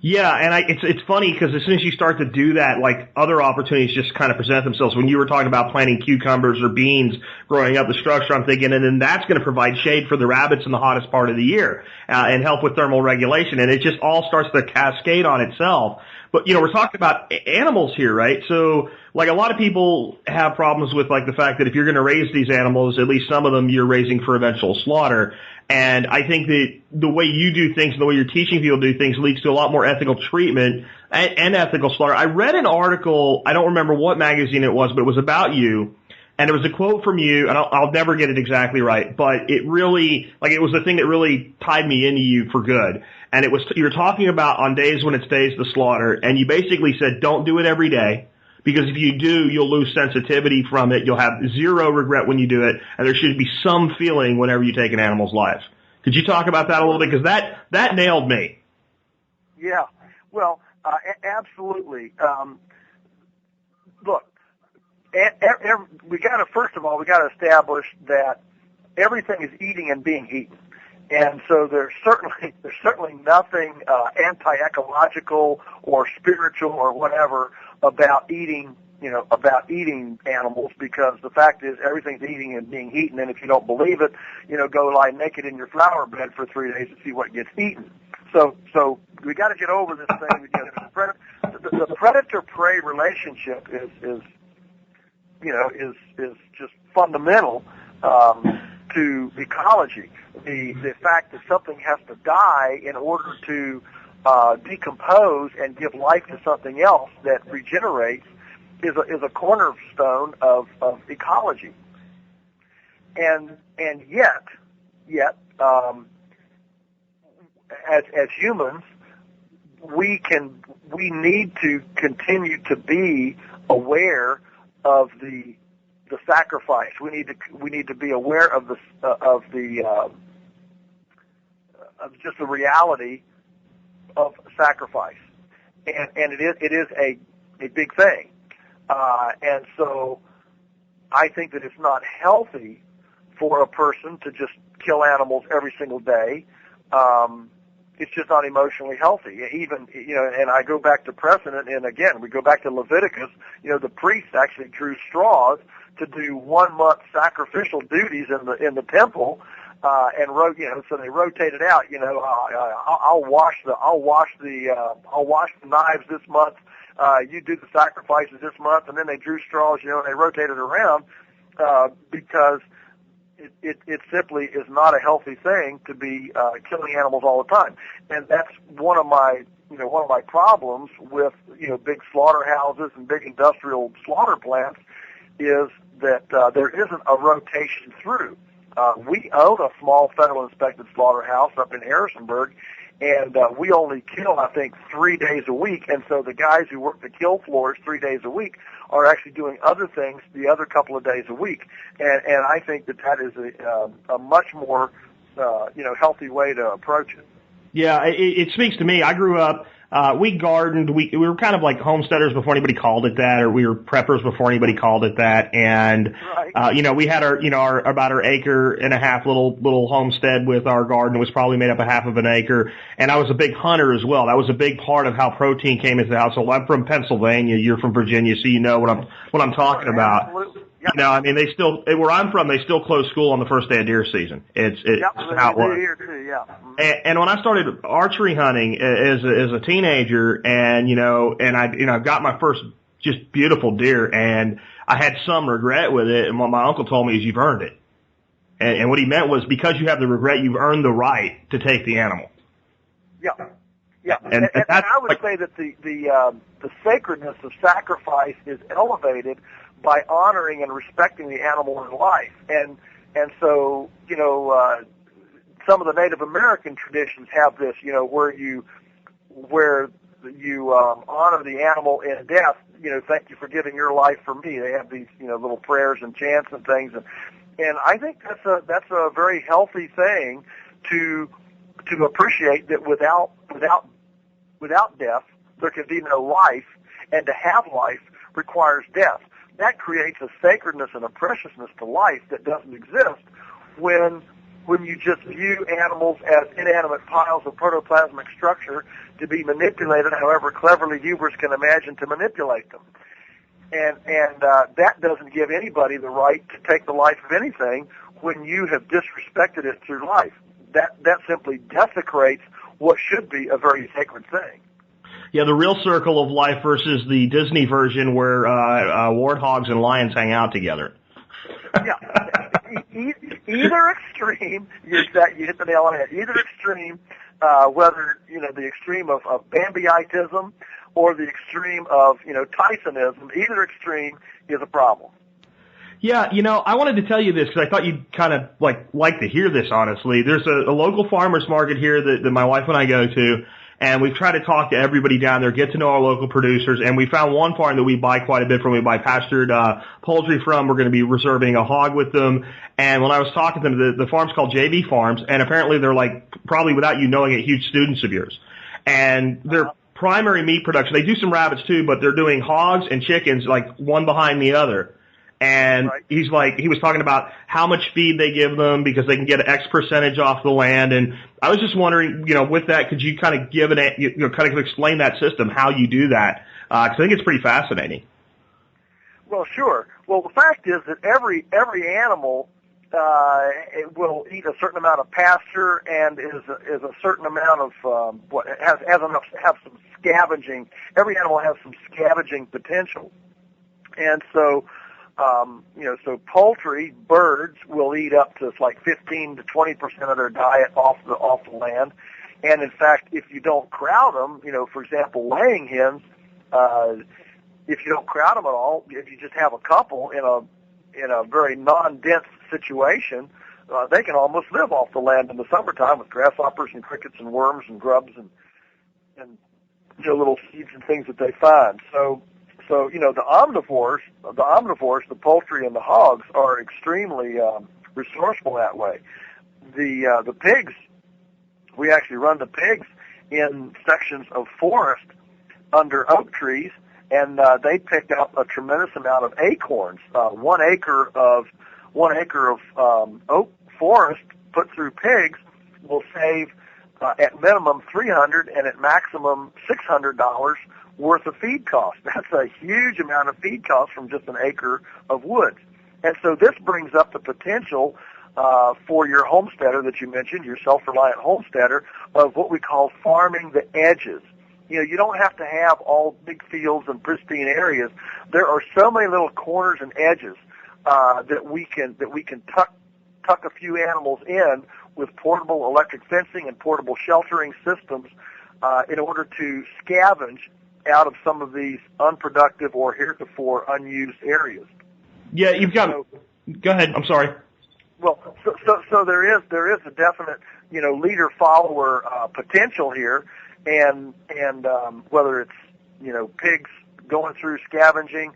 Yeah, and it's funny because as soon as you start to do that, like, other opportunities just kind of present themselves. When you were talking about planting cucumbers or beans growing up the structure, I'm thinking, and then that's going to provide shade for the rabbits in the hottest part of the year and help with thermal regulation, and it just all starts to cascade on itself. But, we're talking about animals here, right? So, like, a lot of people have problems with, like, the fact that if you're going to raise these animals, at least some of them you're raising for eventual slaughter. And I think that the way you do things and the way you're teaching people to do things leads to a lot more ethical treatment and ethical slaughter. I read an article, I don't remember what magazine it was, but it was about you. And it was a quote from you, and I'll never get it exactly right, but it really, like, it was the thing that really tied me into you for good. And it was, you were talking about on days when it's days to slaughter, and you basically said, don't do it every day, because if you do, you'll lose sensitivity from it. You'll have zero regret when you do it, and there should be some feeling whenever you take an animal's life. Could you talk about that a little bit? Because that nailed me. Yeah, well, absolutely. Look, first of all, we got to establish that everything is eating and being eaten. And so there's certainly nothing anti-ecological or spiritual or whatever about eating animals, because the fact is everything's eating and being eaten. And if you don't believe it, go lie naked in your flower bed for 3 days and see what gets eaten. So we got to get over this thing. The predator-prey relationship is just fundamental to ecology. The fact that something has to die in order to decompose and give life to something else that regenerates is a cornerstone of ecology. And yet as humans, we need to continue to be aware of the sacrifice. We need to be aware of just the reality of sacrifice, and it is a big thing, and so I think that it's not healthy for a person to just kill animals every single day. It's just not emotionally healthy. Even, and I go back to precedent, and again, we go back to Leviticus. The priests actually drew straws to do 1 month sacrificial duties in the temple, and so they rotated out. I'll wash the knives this month. You do the sacrifices this month, and then they drew straws, and they rotated around because it simply is not a healthy thing to be killing animals all the time. And that's one of my problems with big slaughterhouses and big industrial slaughter plants is that there isn't a rotation through. We own a small federal inspected slaughterhouse up in Harrisonburg, and we only kill, I think, 3 days a week. And so the guys who work the kill floors 3 days a week are actually doing other things the other couple of days a week. And I think that is a much more healthy way to approach it. Yeah, it speaks to me. I grew up, we gardened, we were kind of like homesteaders before anybody called it that, or we were preppers before anybody called it that. And, right. We had about our acre and a half little homestead with our garden. It was probably made up of half of an acre. And I was a big hunter as well. That was a big part of how protein came into the household. I'm from Pennsylvania. You're from Virginia, so you know what I'm talking about. Absolutely. Yep. I mean, where I'm from, they still close school on the first day of deer season. It's how it was. Here too, yeah. And when I started archery hunting as a teenager, and I got my first just beautiful deer, and I had some regret with it. And what my uncle told me is, you've earned it. And what he meant was, because you have the regret, you've earned the right to take the animal. Yeah. Yeah, and I would say that the sacredness of sacrifice is elevated by honoring and respecting the animal in life. And so, some of the Native American traditions have this, where you honor the animal in death. Thank you for giving your life for me. They have these, little prayers and chants and things, and I think that's a very healthy thing to appreciate, that without death there can be no life, and to have life requires death. That creates a sacredness and a preciousness to life that doesn't exist when you just view animals as inanimate piles of protoplasmic structure to be manipulated however cleverly viewers can imagine to manipulate them. And that doesn't give anybody the right to take the life of anything when you have disrespected it through life. That simply desecrates what should be a very sacred thing. Yeah, the real circle of life versus the Disney version where warthogs and lions hang out together. Yeah, either extreme, you hit the nail on the head. Either extreme, whether the extreme of Bambieism or the extreme of Tysonism, either extreme is a problem. Yeah, I wanted to tell you this because I thought you'd kind of like to hear this. Honestly, there's a local farmers market here that my wife and I go to. And we've tried to talk to everybody down there, get to know our local producers, and we found one farm that we buy quite a bit from. We buy pastured poultry from. We're going to be reserving a hog with them. And when I was talking to them, the farm's called JB Farms, and apparently they're probably without you knowing it, huge students of yours. And their primary meat production, they do some rabbits too, but they're doing hogs and chickens one behind the other. And right. he was talking about how much feed they give them because they can get X percentage off the land. And I was just wondering, with that, could you kind of kind of explain that system, how you do that? Because I think it's pretty fascinating. Well, sure. Well, the fact is that every animal will eat a certain amount of pasture and is a certain amount of have some scavenging. Every animal has some scavenging potential, and so. So poultry, birds will eat up to 15 to 20% of their diet off the land, and in fact, if you don't crowd them, for example, laying hens, if you don't crowd them at all, if you just have a couple in a very non-dense situation, they can almost live off the land in the summertime with grasshoppers and crickets and worms and grubs and little seeds and things that they find. So the omnivores, the poultry and the hogs are extremely resourceful that way. The pigs, we actually run the pigs in sections of forest under oak trees, and they pick up a tremendous amount of acorns. 1 acre of oak forest put through pigs will save at minimum $300 and at maximum $600 worth of feed costs. That's a huge amount of feed costs from just an acre of woods. And so this brings up the potential for your homesteader that you mentioned, your self-reliant homesteader, of what we call farming the edges. You don't have to have all big fields and pristine areas. There are so many little corners and edges that we can tuck a few animals in with portable electric fencing and portable sheltering systems in order to scavenge out of some of these unproductive or heretofore unused areas. Yeah, you've got. Go ahead. I'm sorry. Well, so there is a definite leader follower potential here, and whether it's pigs going through scavenging,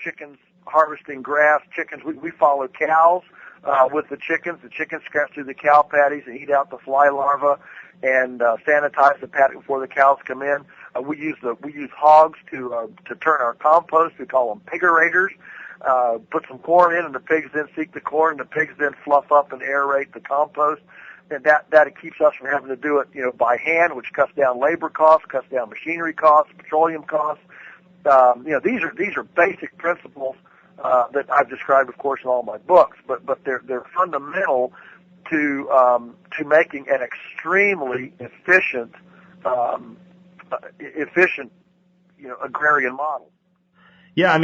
chickens harvesting grass, chickens. We follow cows with the chickens. The chickens scratch through the cow patties and eat out the fly larvae and sanitize the paddock before the cows come in. We use hogs to turn our compost. We call them pigerators. Put some corn in, and the pigs then seek the corn, and the pigs then fluff up and aerate the compost. And that it keeps us from having to do it, by hand, which cuts down labor costs, cuts down machinery costs, petroleum costs. These are basic principles that I've described, of course, in all my books. But they're fundamental to making an extremely efficient agrarian model. Yeah, I'm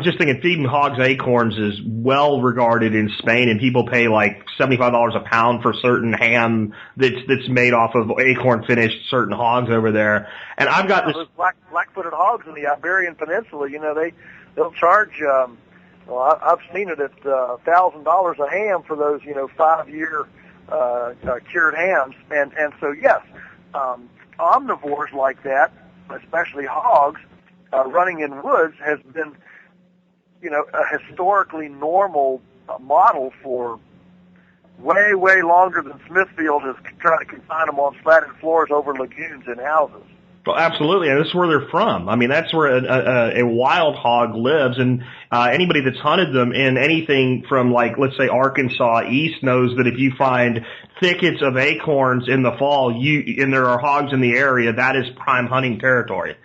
just thinking feeding hogs acorns is well regarded in Spain, and people pay like $75 a pound for certain ham that's made off of acorn finished certain hogs over there. And I've got this those black-footed hogs in the Iberian Peninsula. They'll charge. I've seen it at $1,000 a ham for those 5-year cured hams, and so yes, omnivores like that, especially hogs. Running in woods has been, a historically normal model for way, way longer than Smithfield has tried to confine them on slatted floors over lagoons in houses. Well, absolutely, and this is where they're from. I mean, that's where a wild hog lives, and anybody that's hunted them in anything from, like, let's say Arkansas east knows that if you find thickets of acorns in the fall, and there are hogs in the area, that is prime hunting territory.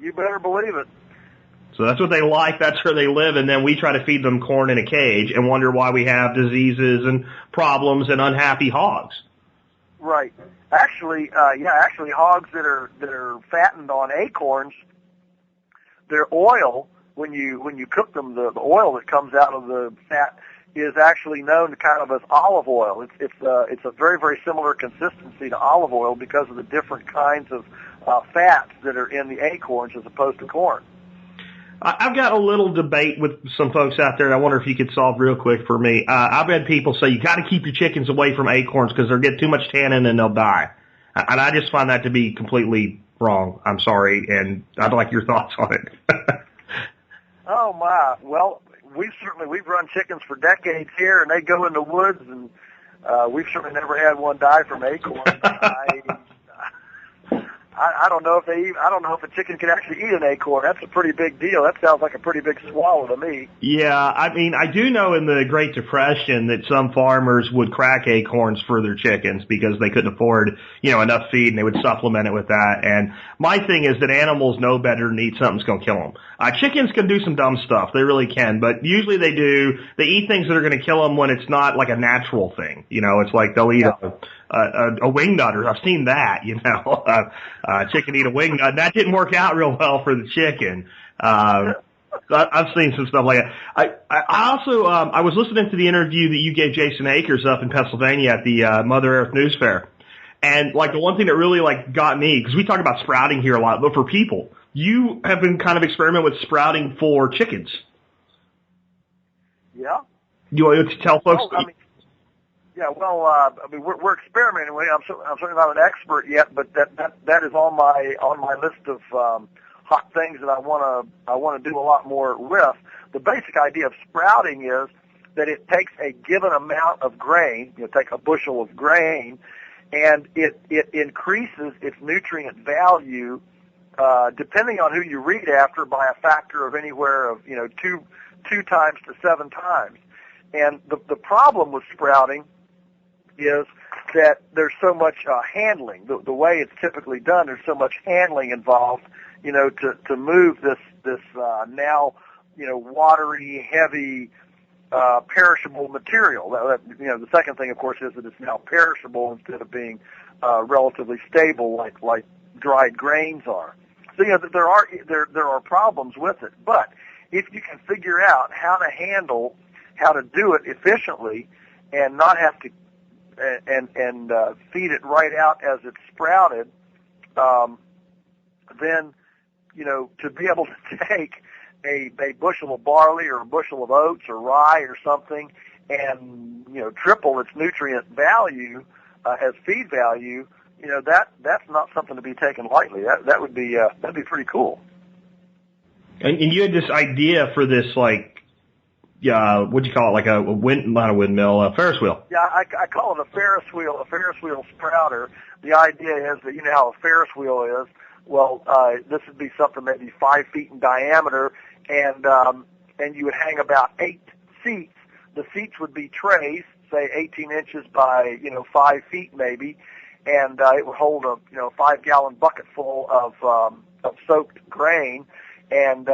You better believe it. So that's what they like. That's where they live. And then we try to feed them corn in a cage and wonder why we have diseases and problems and unhappy hogs. Right. Actually, hogs that are fattened on acorns, their oil, when you cook them, the oil that comes out of the fat is actually known to kind of as olive oil. It's a very, very similar consistency to olive oil because of the different kinds of fats that are in the acorns as opposed to corn. I've got a little debate with some folks out there, and I wonder if you could solve real quick for me. I've had people say you got to keep your chickens away from acorns because they'll get too much tannin and they'll die. And I just find that to be completely wrong. I'm sorry, and I'd like your thoughts on it. Oh, my. Well, we've run chickens for decades here, and they go in the woods, and we've certainly never had one die from acorns. I don't know if a chicken can actually eat an acorn. That's a pretty big deal. That sounds like a pretty big swallow to me. Yeah, I do know in the Great Depression that some farmers would crack acorns for their chickens because they couldn't afford, enough feed, and they would supplement it with that. And my thing is that animals know better than eat something that's going to kill them. Chickens can do some dumb stuff. They really can. But usually they eat things that are going to kill them when it's not like a natural thing. It's like they'll eat a wing nut, or I've seen that, chicken eat a wing nut. That didn't work out real well for the chicken. I've seen some stuff like that. I also, I was listening to the interview that you gave Jason Akers up in Pennsylvania at the Mother Earth News Fair. And the one thing that really got me, because we talk about sprouting here a lot, but for people, you have been kind of experimenting with sprouting for chickens. Yeah. You want to tell folks? We're experimenting with it. I'm certainly not an expert yet, but that is on my list of hot things that I want to do a lot more with. The basic idea of sprouting is that it takes a given amount of grain, take a bushel of grain, and it increases its nutrient value depending on who you read after by a factor of anywhere of 2 times to 7 times. And the problem with sprouting is that there's so much handling. The way it's typically done, there's so much handling involved, to move this now, watery, heavy, perishable material. The second thing, of course, is that it's now perishable instead of being relatively stable like dried grains are. So there are problems with it. But if you can figure out how to do it efficiently and not have to and feed it right out as it's sprouted, then to be able to take a bushel of barley or a bushel of oats or rye or something and triple its nutrient value as feed value, that's not something to be taken lightly. That would be that'd be pretty cool. And you had this idea for this what'd you call it? Like not a windmill, a Ferris wheel. Yeah, I call it a Ferris wheel sprouter. The idea is that how a Ferris wheel is. Well, this would be something maybe 5 feet in diameter, and you would hang about 8 seats. The seats would be trays, say 18 inches by 5 feet maybe, and it would hold a 5-gallon bucket full of soaked grain. And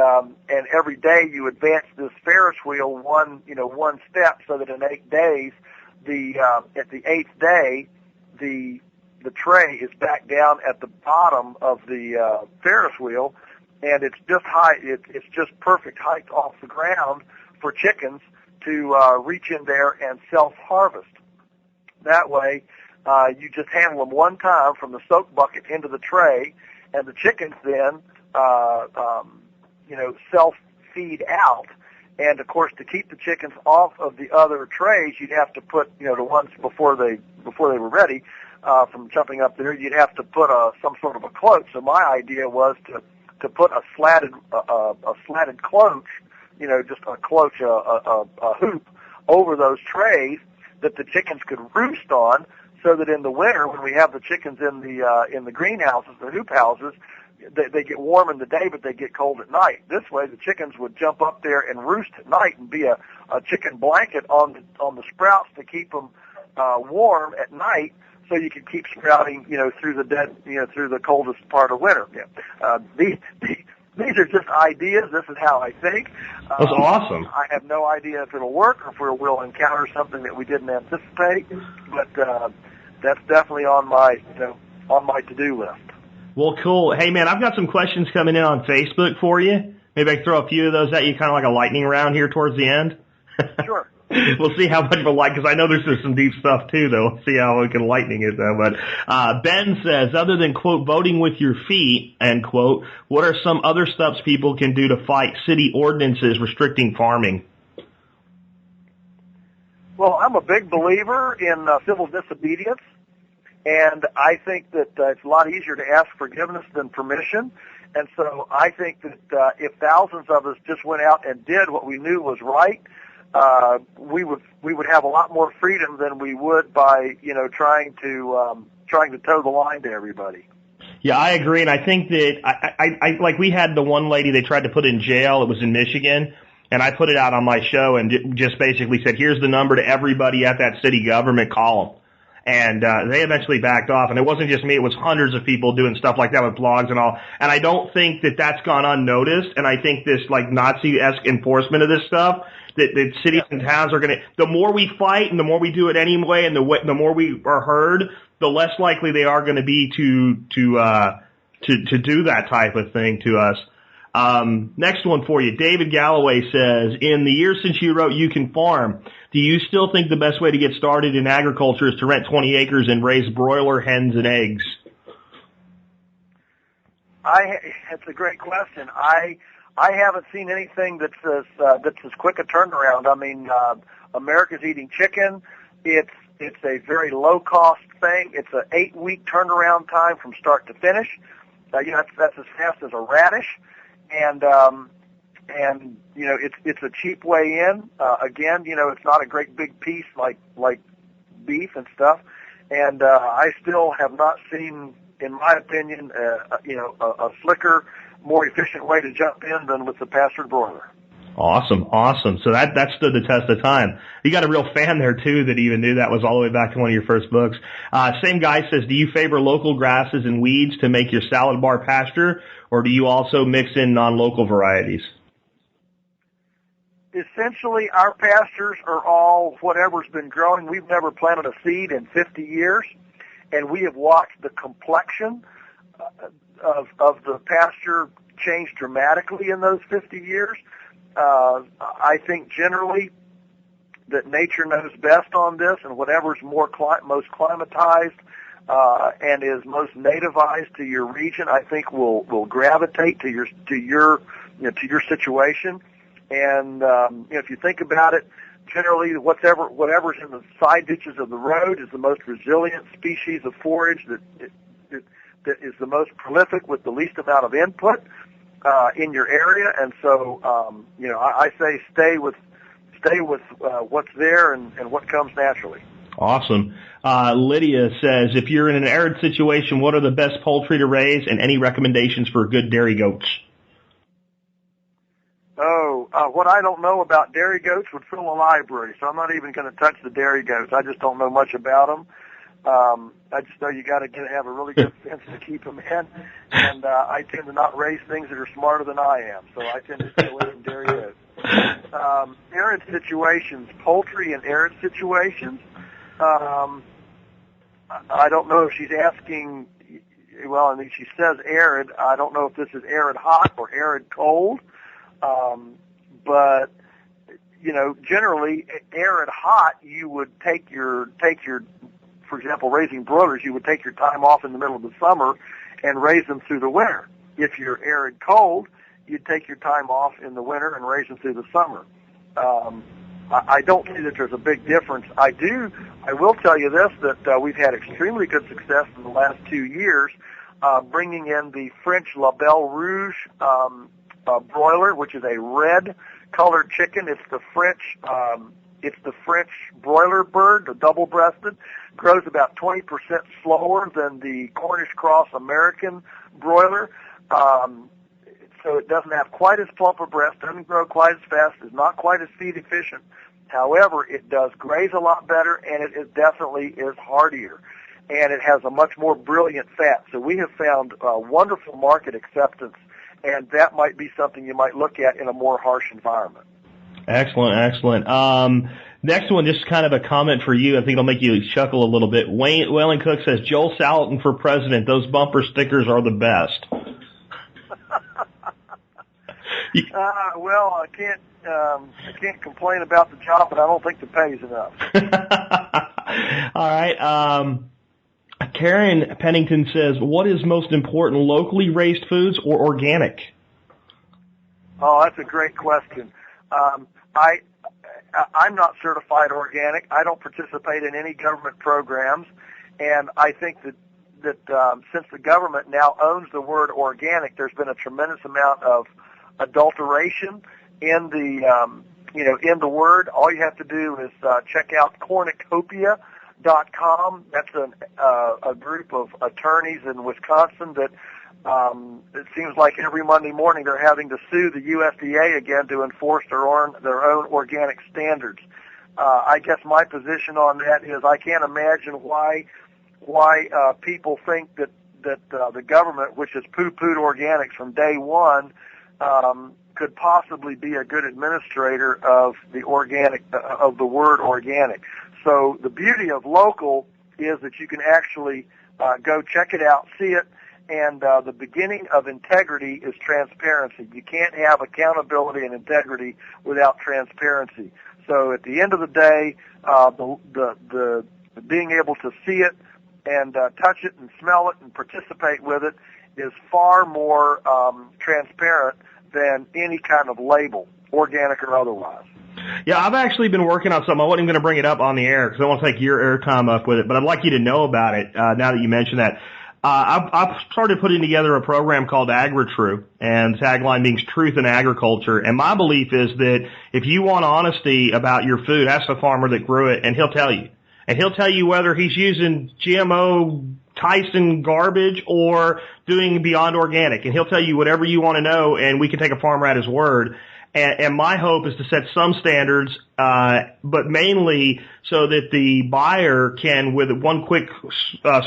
every day you advance this Ferris wheel one step, so that in 8 days, at the 8th day, the tray is back down at the bottom of the Ferris wheel, and it's just high. It's just perfect height off the ground for chickens to reach in there and self-harvest. That way, you just handle them one time from the soak bucket into the tray, and the chickens then, self-feed out. And of course, to keep the chickens off of the other trays, you'd have to put, the ones before they were ready from jumping up there. You'd have to put some sort of a cloche. So my idea was to put a slatted cloche, just a cloche, a hoop over those trays that the chickens could roost on, so that in the winter, when we have the chickens in the greenhouses, the hoop houses, they get warm in the day, but they get cold at night. This way, the chickens would jump up there and roost at night and be a chicken blanket on the sprouts to keep them warm at night, so you can keep sprouting, through the coldest part of winter. Yeah. These are just ideas. This is how I think. That's awesome. I have no idea if it'll work or if we'll encounter something that we didn't anticipate, but that's definitely on my to-do list. Well, cool. Hey, man, I've got some questions coming in on Facebook for you. Maybe I can throw a few of those at you, kind of like a lightning round here towards the end. Sure. We'll see how much of a light, because I know there's some deep stuff too, though. We'll see how we can lightning it, though. But Ben says, other than, quote, voting with your feet, end quote, what are some other steps people can do to fight city ordinances restricting farming? Well, I'm a big believer in civil disobedience, and I think that it's a lot easier to ask forgiveness than permission. And so I think that if thousands of us just went out and did what we knew was right, we would have a lot more freedom than we would by trying to toe the line to everybody. Yeah, I agree, and I think that I like we had the one lady they tried to put in jail. It was in Michigan, and I put it out on my show and just basically said, "Here's the number to everybody at that city government. Call them." And they eventually backed off, and it wasn't just me; it was hundreds of people doing stuff like that with blogs and all. And I don't think that that's gone unnoticed. And I think this like Nazi-esque enforcement of this stuff. That cities and towns are going to, the more we fight and the more we do it anyway, and the more we are heard, the less likely they are going to be to do that type of thing to us. Next one for you. David Galloway says, in the years since you wrote You Can Farm, do you still think the best way to get started in agriculture is to rent 20 acres and raise broiler hens and eggs? It's a great question. I haven't seen anything that's as quick a turnaround. I mean, America's eating chicken. It's a very low cost thing. It's an 8-week turnaround time from start to finish. That's as fast as a radish, and it's a cheap way in. Again, it's not a great big piece like beef and stuff. And I still have not seen, in my opinion, a slicker, more efficient way to jump in than with the pastured broiler. Awesome. So that stood the test of time. You got a real fan there, too, that even knew that was all the way back to one of your first books. Same guy says, do you favor local grasses and weeds to make your salad bar pasture, or do you also mix in non-local varieties? Essentially, our pastures are all whatever's been growing. We've never planted a seed in 50 years, and we have watched the complexion of the pasture change dramatically in those 50 years. I think generally that nature knows best on this, and whatever's most climatized and is most nativized to your region, I think will gravitate to your situation. And if you think about it, generally whatever's in the side ditches of the road is the most resilient species of forage that is the most prolific with the least amount of input in your area. And so I say stay with what's there and what comes naturally. Awesome. Lydia says, if you're in an arid situation, what are the best poultry to raise, and any recommendations for good dairy goats? What I don't know about dairy goats would fill a library, so I'm not even going to touch the dairy goats. I just don't know much about them. I just know you got to have a really good fence to keep them in, and I tend to not raise things that are smarter than I am, so I tend to stay away from dairy goats. Arid situations, poultry in arid situations. I don't know if she's asking well, and she says arid. I don't know if this is arid hot or arid cold, but generally arid hot, you would take your, for example, raising broilers, you would take your time off in the middle of the summer and raise them through the winter. If you're arid cold, you'd take your time off in the winter and raise them through the summer. I don't see that there's a big difference. I will tell you this, that we've had extremely good success in the last 2 years bringing in the French La Belle Rouge broiler, which is a red-colored chicken. It's the French broiler bird, the double-breasted. Grows about 20% slower than the Cornish cross American broiler. So it doesn't have quite as plump a breast, doesn't grow quite as fast, is not quite as feed efficient. However, it does graze a lot better, and it definitely is hardier. And it has a much more brilliant fat. So we have found wonderful market acceptance, and that might be something you might look at in a more harsh environment. Excellent, excellent. Next one, just kind of a comment for you. I think it'll make you chuckle a little bit. Wayland Cook says, Joel Salatin for president. Those bumper stickers are the best. Well, I can't complain about the job, but I don't think the pay's enough. All right. Karen Pennington says, what is most important, locally raised foods or organic? Oh, that's a great question. I'm not certified organic. I don't participate in any government programs, and I think that since the government now owns the word organic, there's been a tremendous amount of adulteration in the word. All you have to do is check out cornucopia.com. That's a group of attorneys in Wisconsin that it seems like every Monday morning they're having to sue the USDA again to enforce their own organic standards. I guess my position on that is I can't imagine why people think that the government, which has poo-pooed organics from day one, could possibly be a good administrator of the word organic. So the beauty of local is that you can actually go check it out, see it, and the beginning of integrity is transparency. You can't have accountability and integrity without transparency. So at the end of the day, the being able to see it and touch it and smell it and participate with it is far more transparent than any kind of label, organic or otherwise. Yeah, I've actually been working on something. I wasn't even going to bring it up on the air because I want to take your airtime up with it, but I'd like you to know about it now that you mentioned that. I've started putting together a program called AgriTrue, and the tagline being truth in agriculture. And my belief is that if you want honesty about your food, ask the farmer that grew it, and he'll tell you. And he'll tell you whether he's using GMO Tyson garbage or doing beyond organic. And he'll tell you whatever you want to know, and we can take a farmer at his word. And my hope is to set some standards, but mainly so that the buyer can, with one quick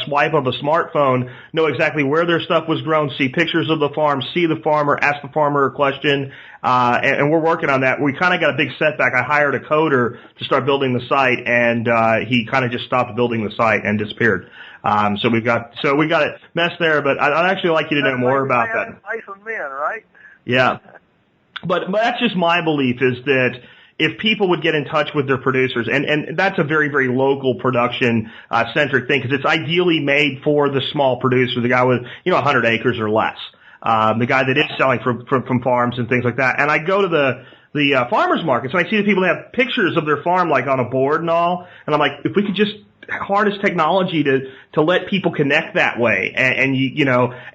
swipe of a smartphone, know exactly where their stuff was grown, see pictures of the farm, see the farmer, ask the farmer a question, and we're working on that. We kind of got a big setback. I hired a coder to start building the site, and he kind of just stopped building the site and disappeared. So we got it messed there, but I'd actually like you to know more about that. Tyson men, right? Yeah. But that's just my belief, is that if people would get in touch with their producers, and that's a very, very local production centric thing, because it's ideally made for the small producer, the guy with 100 acres or less, the guy that is selling from farms and things like that. And I go to the farmers markets and I see the people that have pictures of their farm like on a board and all, and I'm like, if we could just harness technology to let people connect that way, and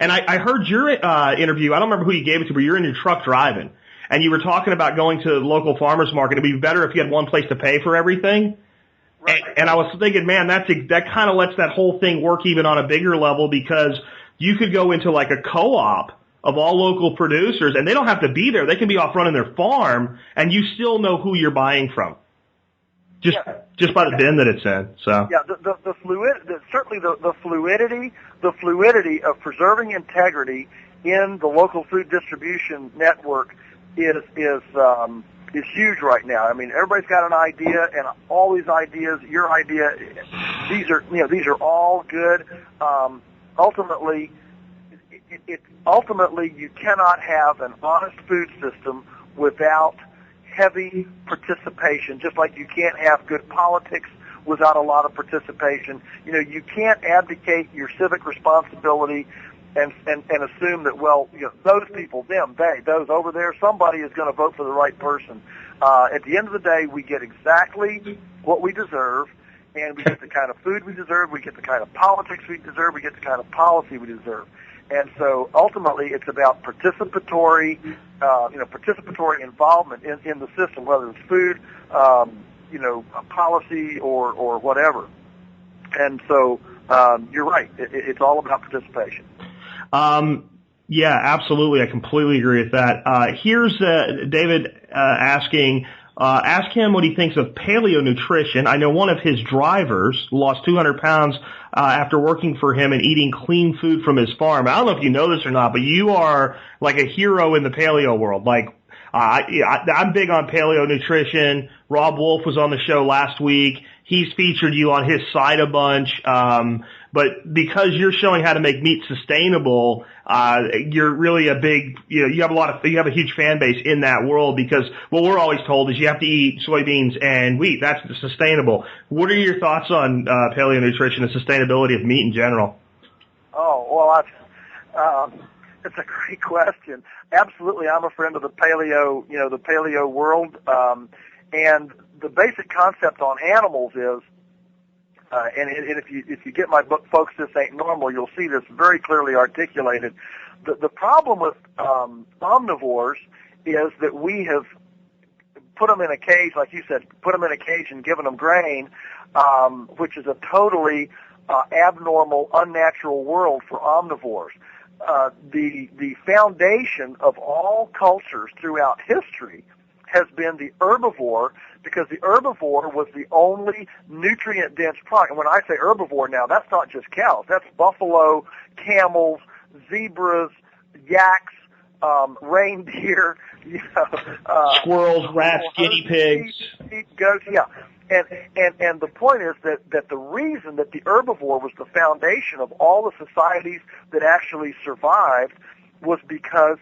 I heard your interview. I don't remember who you gave it to, but you're in your truck driving. And you were talking about going to the local farmers market. It'd be better if you had one place to pay for everything. Right. And I was thinking, man, that kind of lets that whole thing work even on a bigger level, because you could go into like a co-op of all local producers, and they don't have to be there. They can be off running their farm, and you still know who you're buying from. Just by the bin that it's in. So yeah, certainly the fluidity of preserving integrity in the local food distribution network is huge right now. I mean, everybody's got an idea, and all these ideas, your idea, these are all good. Ultimately, ultimately you cannot have an honest food system without heavy participation, just like you can't have good politics without a lot of participation. You know, you can't abdicate your civic responsibility and assume that, well, you know, those people, them, they, those over there, somebody is going to vote for the right person. At the end of the day, we get exactly what we deserve, and we get the kind of food we deserve, we get the kind of politics we deserve, we get the kind of policy we deserve. And so ultimately it's about participatory involvement in the system, whether it's food, policy or whatever. And so you're right. It's all about participation. Yeah, absolutely. I completely agree with that. Here's David asking, ask him what he thinks of paleo nutrition. I know one of his drivers lost 200 pounds after working for him and eating clean food from his farm. I don't know if you know this or not, but you are like a hero in the paleo world. Like, I'm big on paleo nutrition. Rob Wolf was on the show last week. He's featured you on his site a bunch. But because you're showing how to make meat sustainable, you're really a big, you have a huge fan base in that world, because what we're always told is you have to eat soybeans and wheat. That's sustainable. What are your thoughts on paleo nutrition and sustainability of meat in general? Oh, well, it's a great question. Absolutely, I'm a friend of the paleo world. And the basic concept on animals is, and if you get my book, Folks, This Ain't Normal, you'll see this very clearly articulated. The problem with omnivores is that we have put them in a cage, like you said, put them in a cage and given them grain, which is a totally abnormal, unnatural world for omnivores. The foundation of all cultures throughout history has been the herbivore, because the herbivore was the only nutrient-dense product. And when I say herbivore now, that's not just cows. That's buffalo, camels, zebras, yaks, reindeer, squirrels, rats, guinea pigs, goats. Yeah, and the point is that the reason that the herbivore was the foundation of all the societies that actually survived was because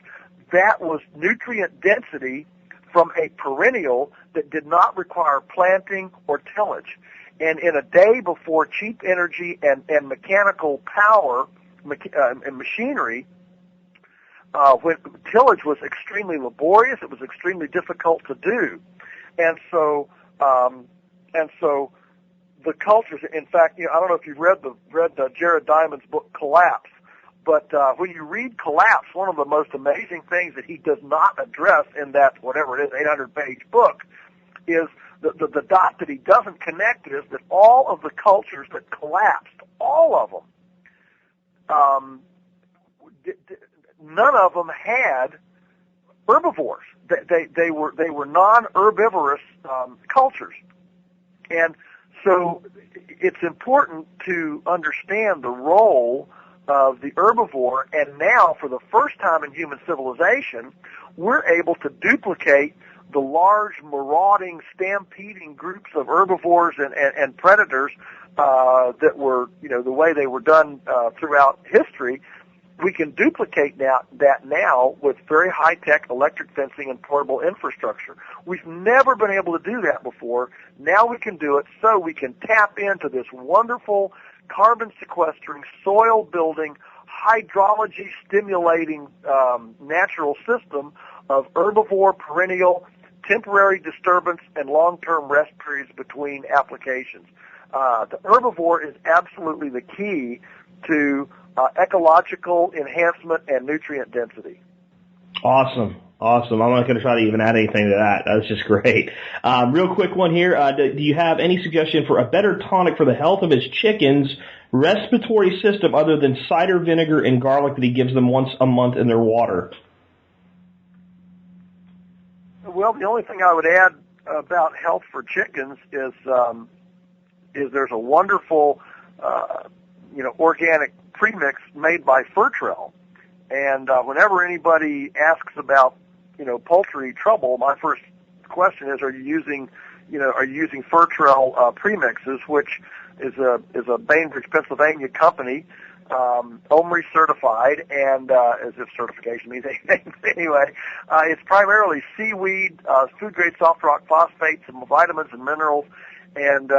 that was nutrient density from a perennial that did not require planting or tillage. And in a day before cheap energy and mechanical power and machinery, when tillage was extremely laborious, it was extremely difficult to do. And so the cultures, in fact, I don't know if you've read Jared Diamond's book Collapse, but when you read Collapse, one of the most amazing things that he does not address in that, whatever it is, 800-page book, is the dot that he doesn't connect is that all of the cultures that collapsed, all of them, none of them had herbivores. They were non-herbivorous cultures. And so it's important to understand the role of the herbivore, and now for the first time in human civilization, we're able to duplicate the large marauding, stampeding groups of herbivores and predators that were, the way they were done throughout history. We can duplicate that now with very high-tech electric fencing and portable infrastructure. We've never been able to do that before. Now we can do it, so we can tap into this wonderful carbon-sequestering, soil-building, hydrology-stimulating natural system of herbivore, perennial, temporary disturbance, and long-term rest periods between applications. The herbivore is absolutely the key to ecological enhancement and nutrient density. Awesome. I'm not going to try to even add anything to that. That's just great. Real quick one here. Do you have any suggestion for a better tonic for the health of his chickens' respiratory system other than cider vinegar and garlic that he gives them once a month in their water? Well, the only thing I would add about health for chickens is there's a wonderful, organic premix made by Fertrell. And whenever anybody asks about, poultry trouble, my first question is, are you using Fertrell premixes, which is a Bainbridge, Pennsylvania company OMRI certified, and as if certification means anything. Anyway, it's primarily seaweed, food-grade soft rock phosphates, and vitamins and minerals, and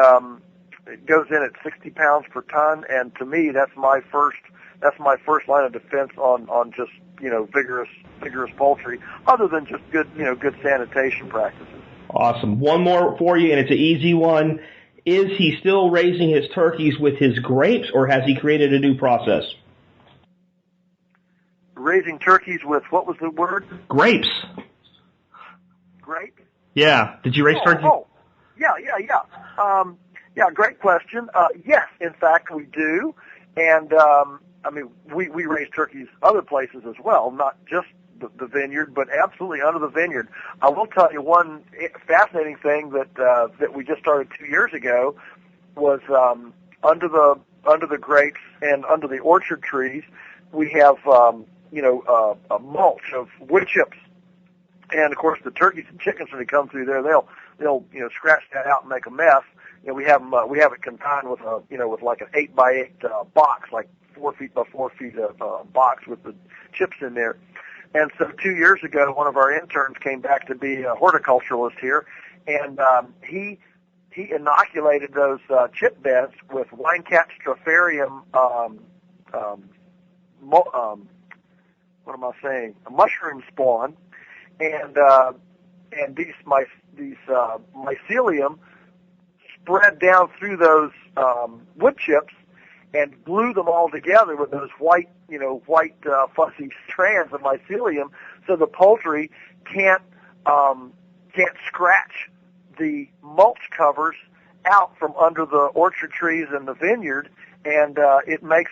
it goes in at 60 pounds per ton. And to me, that's my first line of defense on just vigorous poultry, other than just good sanitation practices. Awesome. One more for you, and it's an easy one. Is he still raising his turkeys with his grapes, or has he created a new process? Raising turkeys with, what was the word? Grapes. Grape? Yeah. Did you raise turkeys? Yeah, great question. Yes, in fact, we do. And, we raise turkeys other places as well, not just the vineyard, but absolutely under the vineyard. I will tell you one fascinating thing that we just started 2 years ago was under the grapes and under the orchard trees, we have a mulch of wood chips, and of course the turkeys and chickens, when they come through there, they'll scratch that out and make a mess. We have it confined with with like an 8x8 box, like 4 feet by 4 feet box with the chips in there. And so 2 years ago, one of our interns came back to be a horticulturalist here, and he inoculated those chip beds with winecat stropharium, a mushroom spawn, and these mycelium spread down through those wood chips and glue them all together with those white fuzzy strands of mycelium, so the poultry can't scratch the mulch covers out from under the orchard trees and the vineyard, and it makes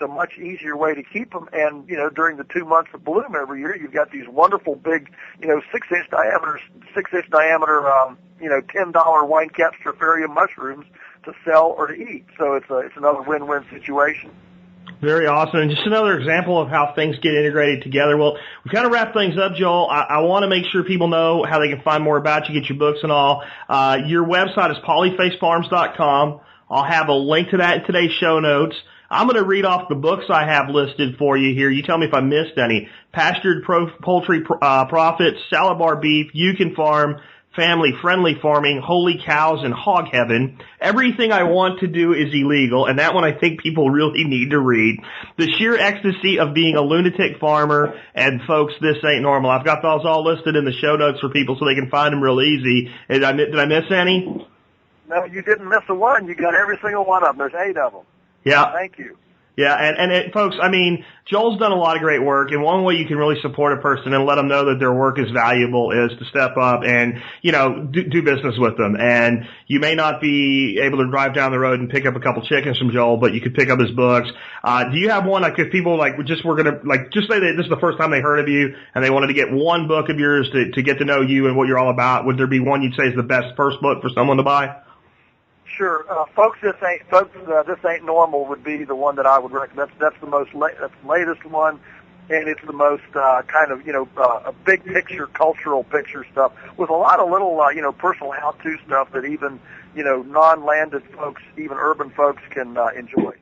a much easier way to keep them. And during the 2 months of bloom every year, you've got these wonderful big 6-inch diameter $10 winecat stropharium mushrooms to sell or to eat. So it's another win-win situation. Very awesome. And just another example of how things get integrated together. Well, we've kind of wrapped things up, Joel. I want to make sure people know how they can find more about you, get your books and all. Your website is polyfacefarms.com. I'll have a link to that in today's show notes. I'm going to read off the books I have listed for you here. You tell me if I missed any. Pastured Poultry Profits, Salad Bar Beef, You Can Farm, Family-Friendly Farming, Holy Cows, and Hog Heaven. Everything I Want to Do is Illegal, and that one I think people really need to read. The Sheer Ecstasy of Being a Lunatic Farmer, and folks, This Ain't Normal. I've got those all listed in the show notes for people so they can find them real easy. Did I miss any? No, you didn't miss a one. You got every single one of them. There's 8 of them. Yeah. Thank you. Yeah, and folks, Joel's done a lot of great work, and one way you can really support a person and let them know that their work is valuable is to step up and, do business with them. And you may not be able to drive down the road and pick up a couple chickens from Joel, but you could pick up his books. Do you have one, if people, just say that this is the first time they heard of you and they wanted to get one book of yours to get to know you and what you're all about, would there be one you'd say is the best first book for someone to buy? Sure, folks. This ain't normal would be the one that I would recommend. That's the latest one, and it's the most a big picture, cultural picture stuff with a lot of little personal how-to stuff that even non-landed folks, even urban folks, can enjoy.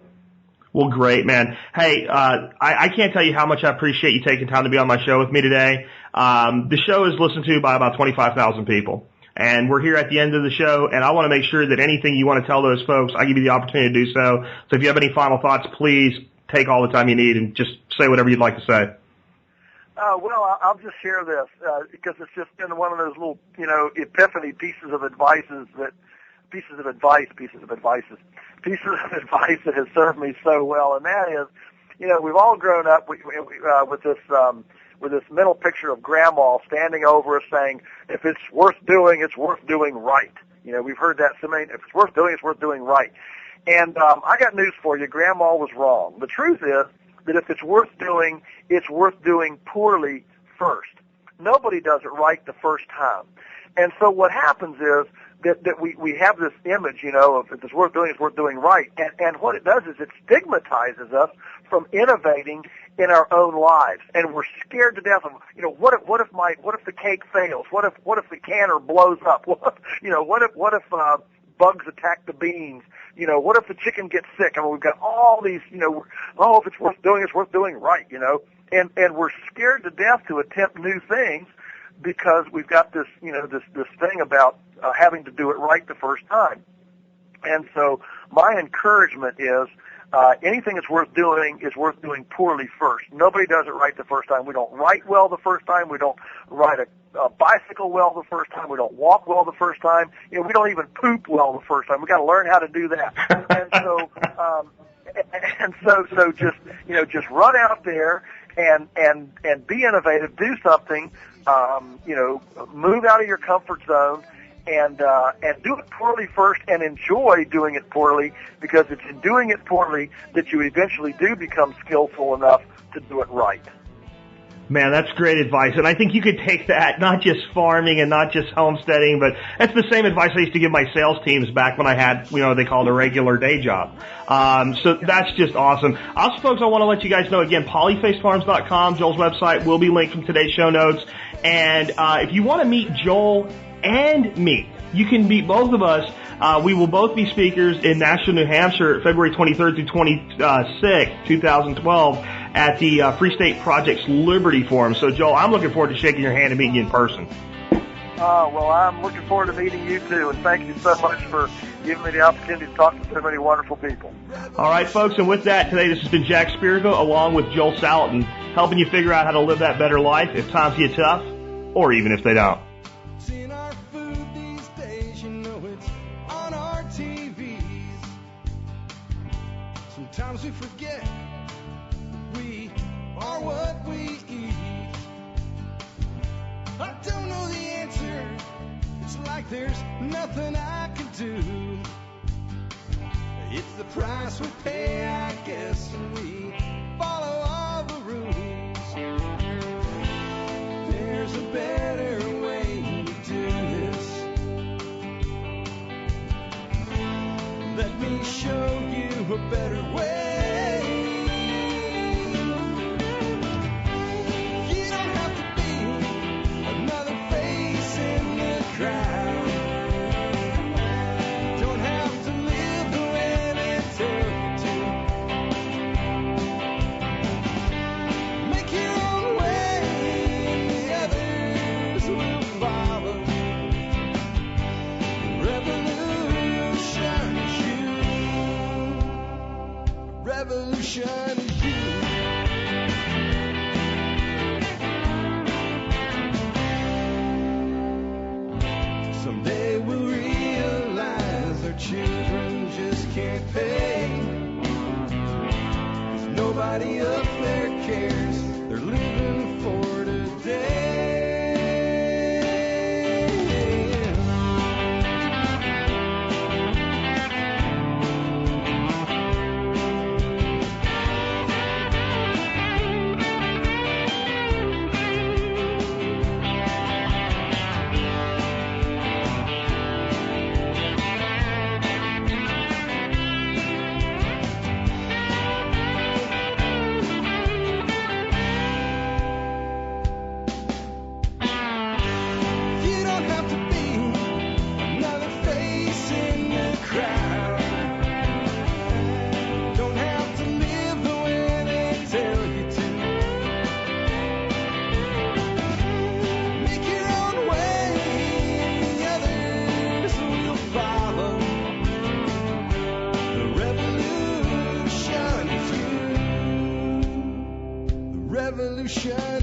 Well, great, man. Hey, I can't tell you how much I appreciate you taking time to be on my show with me today. The show is listened to by about 25,000 people. And we're here at the end of the show, and I want to make sure that anything you want to tell those folks, I give you the opportunity to do so. So if you have any final thoughts, please take all the time you need and just say whatever you'd like to say. Well, I'll just share this because it's just been one of those little, epiphany pieces of advice that has served me so well, and that is, we've all grown up with this mental picture of Grandma standing over us saying, if it's worth doing, it's worth doing right. We've heard that so many. If it's worth doing, it's worth doing right. And I got news for you. Grandma was wrong. The truth is that if it's worth doing poorly first. Nobody does it right the first time. And so what happens is that we have this image, of if it's worth doing, it's worth doing right. And what it does is it stigmatizes us from innovating in our own lives. And we're scared to death of, what if the cake fails? What if the canner blows up? What if bugs attack the beans? what if the chicken gets sick? I mean, we've got all these, if it's worth doing, it's worth doing right, and we're scared to death to attempt new things because we've got this, this thing about having to do it right the first time. And so my encouragement is anything that's worth doing is worth doing poorly first. Nobody does it right the first time. We don't write well the first time. We don't ride a bicycle well the first time. We don't walk well the first time. We don't even poop well the first time. We've got to learn how to do that. And so just run out there and be innovative, do something, move out of your comfort zone, and do it poorly first and enjoy doing it poorly, because it's in doing it poorly that you eventually do become skillful enough to do it right. Man, that's great advice. And I think you could take that, not just farming and not just homesteading, but that's the same advice I used to give my sales teams back when I had, they called a regular day job. So that's just awesome. Also, folks, I want to let you guys know again, polyfacefarms.com, Joel's website, will be linked from today's show notes. And if you want to meet Joel and me, you can meet both of us. We will both be speakers in Nashville, New Hampshire, February 23rd through 26th, 2012, at the Free State Project's Liberty Forum. So, Joel, I'm looking forward to shaking your hand and meeting you in person. Well, I'm looking forward to meeting you, too, and thank you so much for giving me the opportunity to talk to so many wonderful people. All right, folks, and with that, today this has been Jack Spirko, along with Joel Salatin, helping you figure out how to live that better life if times get tough, or even if they don't. Sometimes we forget we are what we eat. I don't know the answer. It's like there's nothing I can do. It's the price we pay, I guess, and we follow all the rules. There's a better way to do this. Let me show you a better way. You don't have to be another face in the crowd. You don't have to live the way they tell you to. Make your own way, and the others will follow. Revolution is you. Someday we'll realize our children just can't pay. 'Cause nobody up there cares. They're living for today. Revolution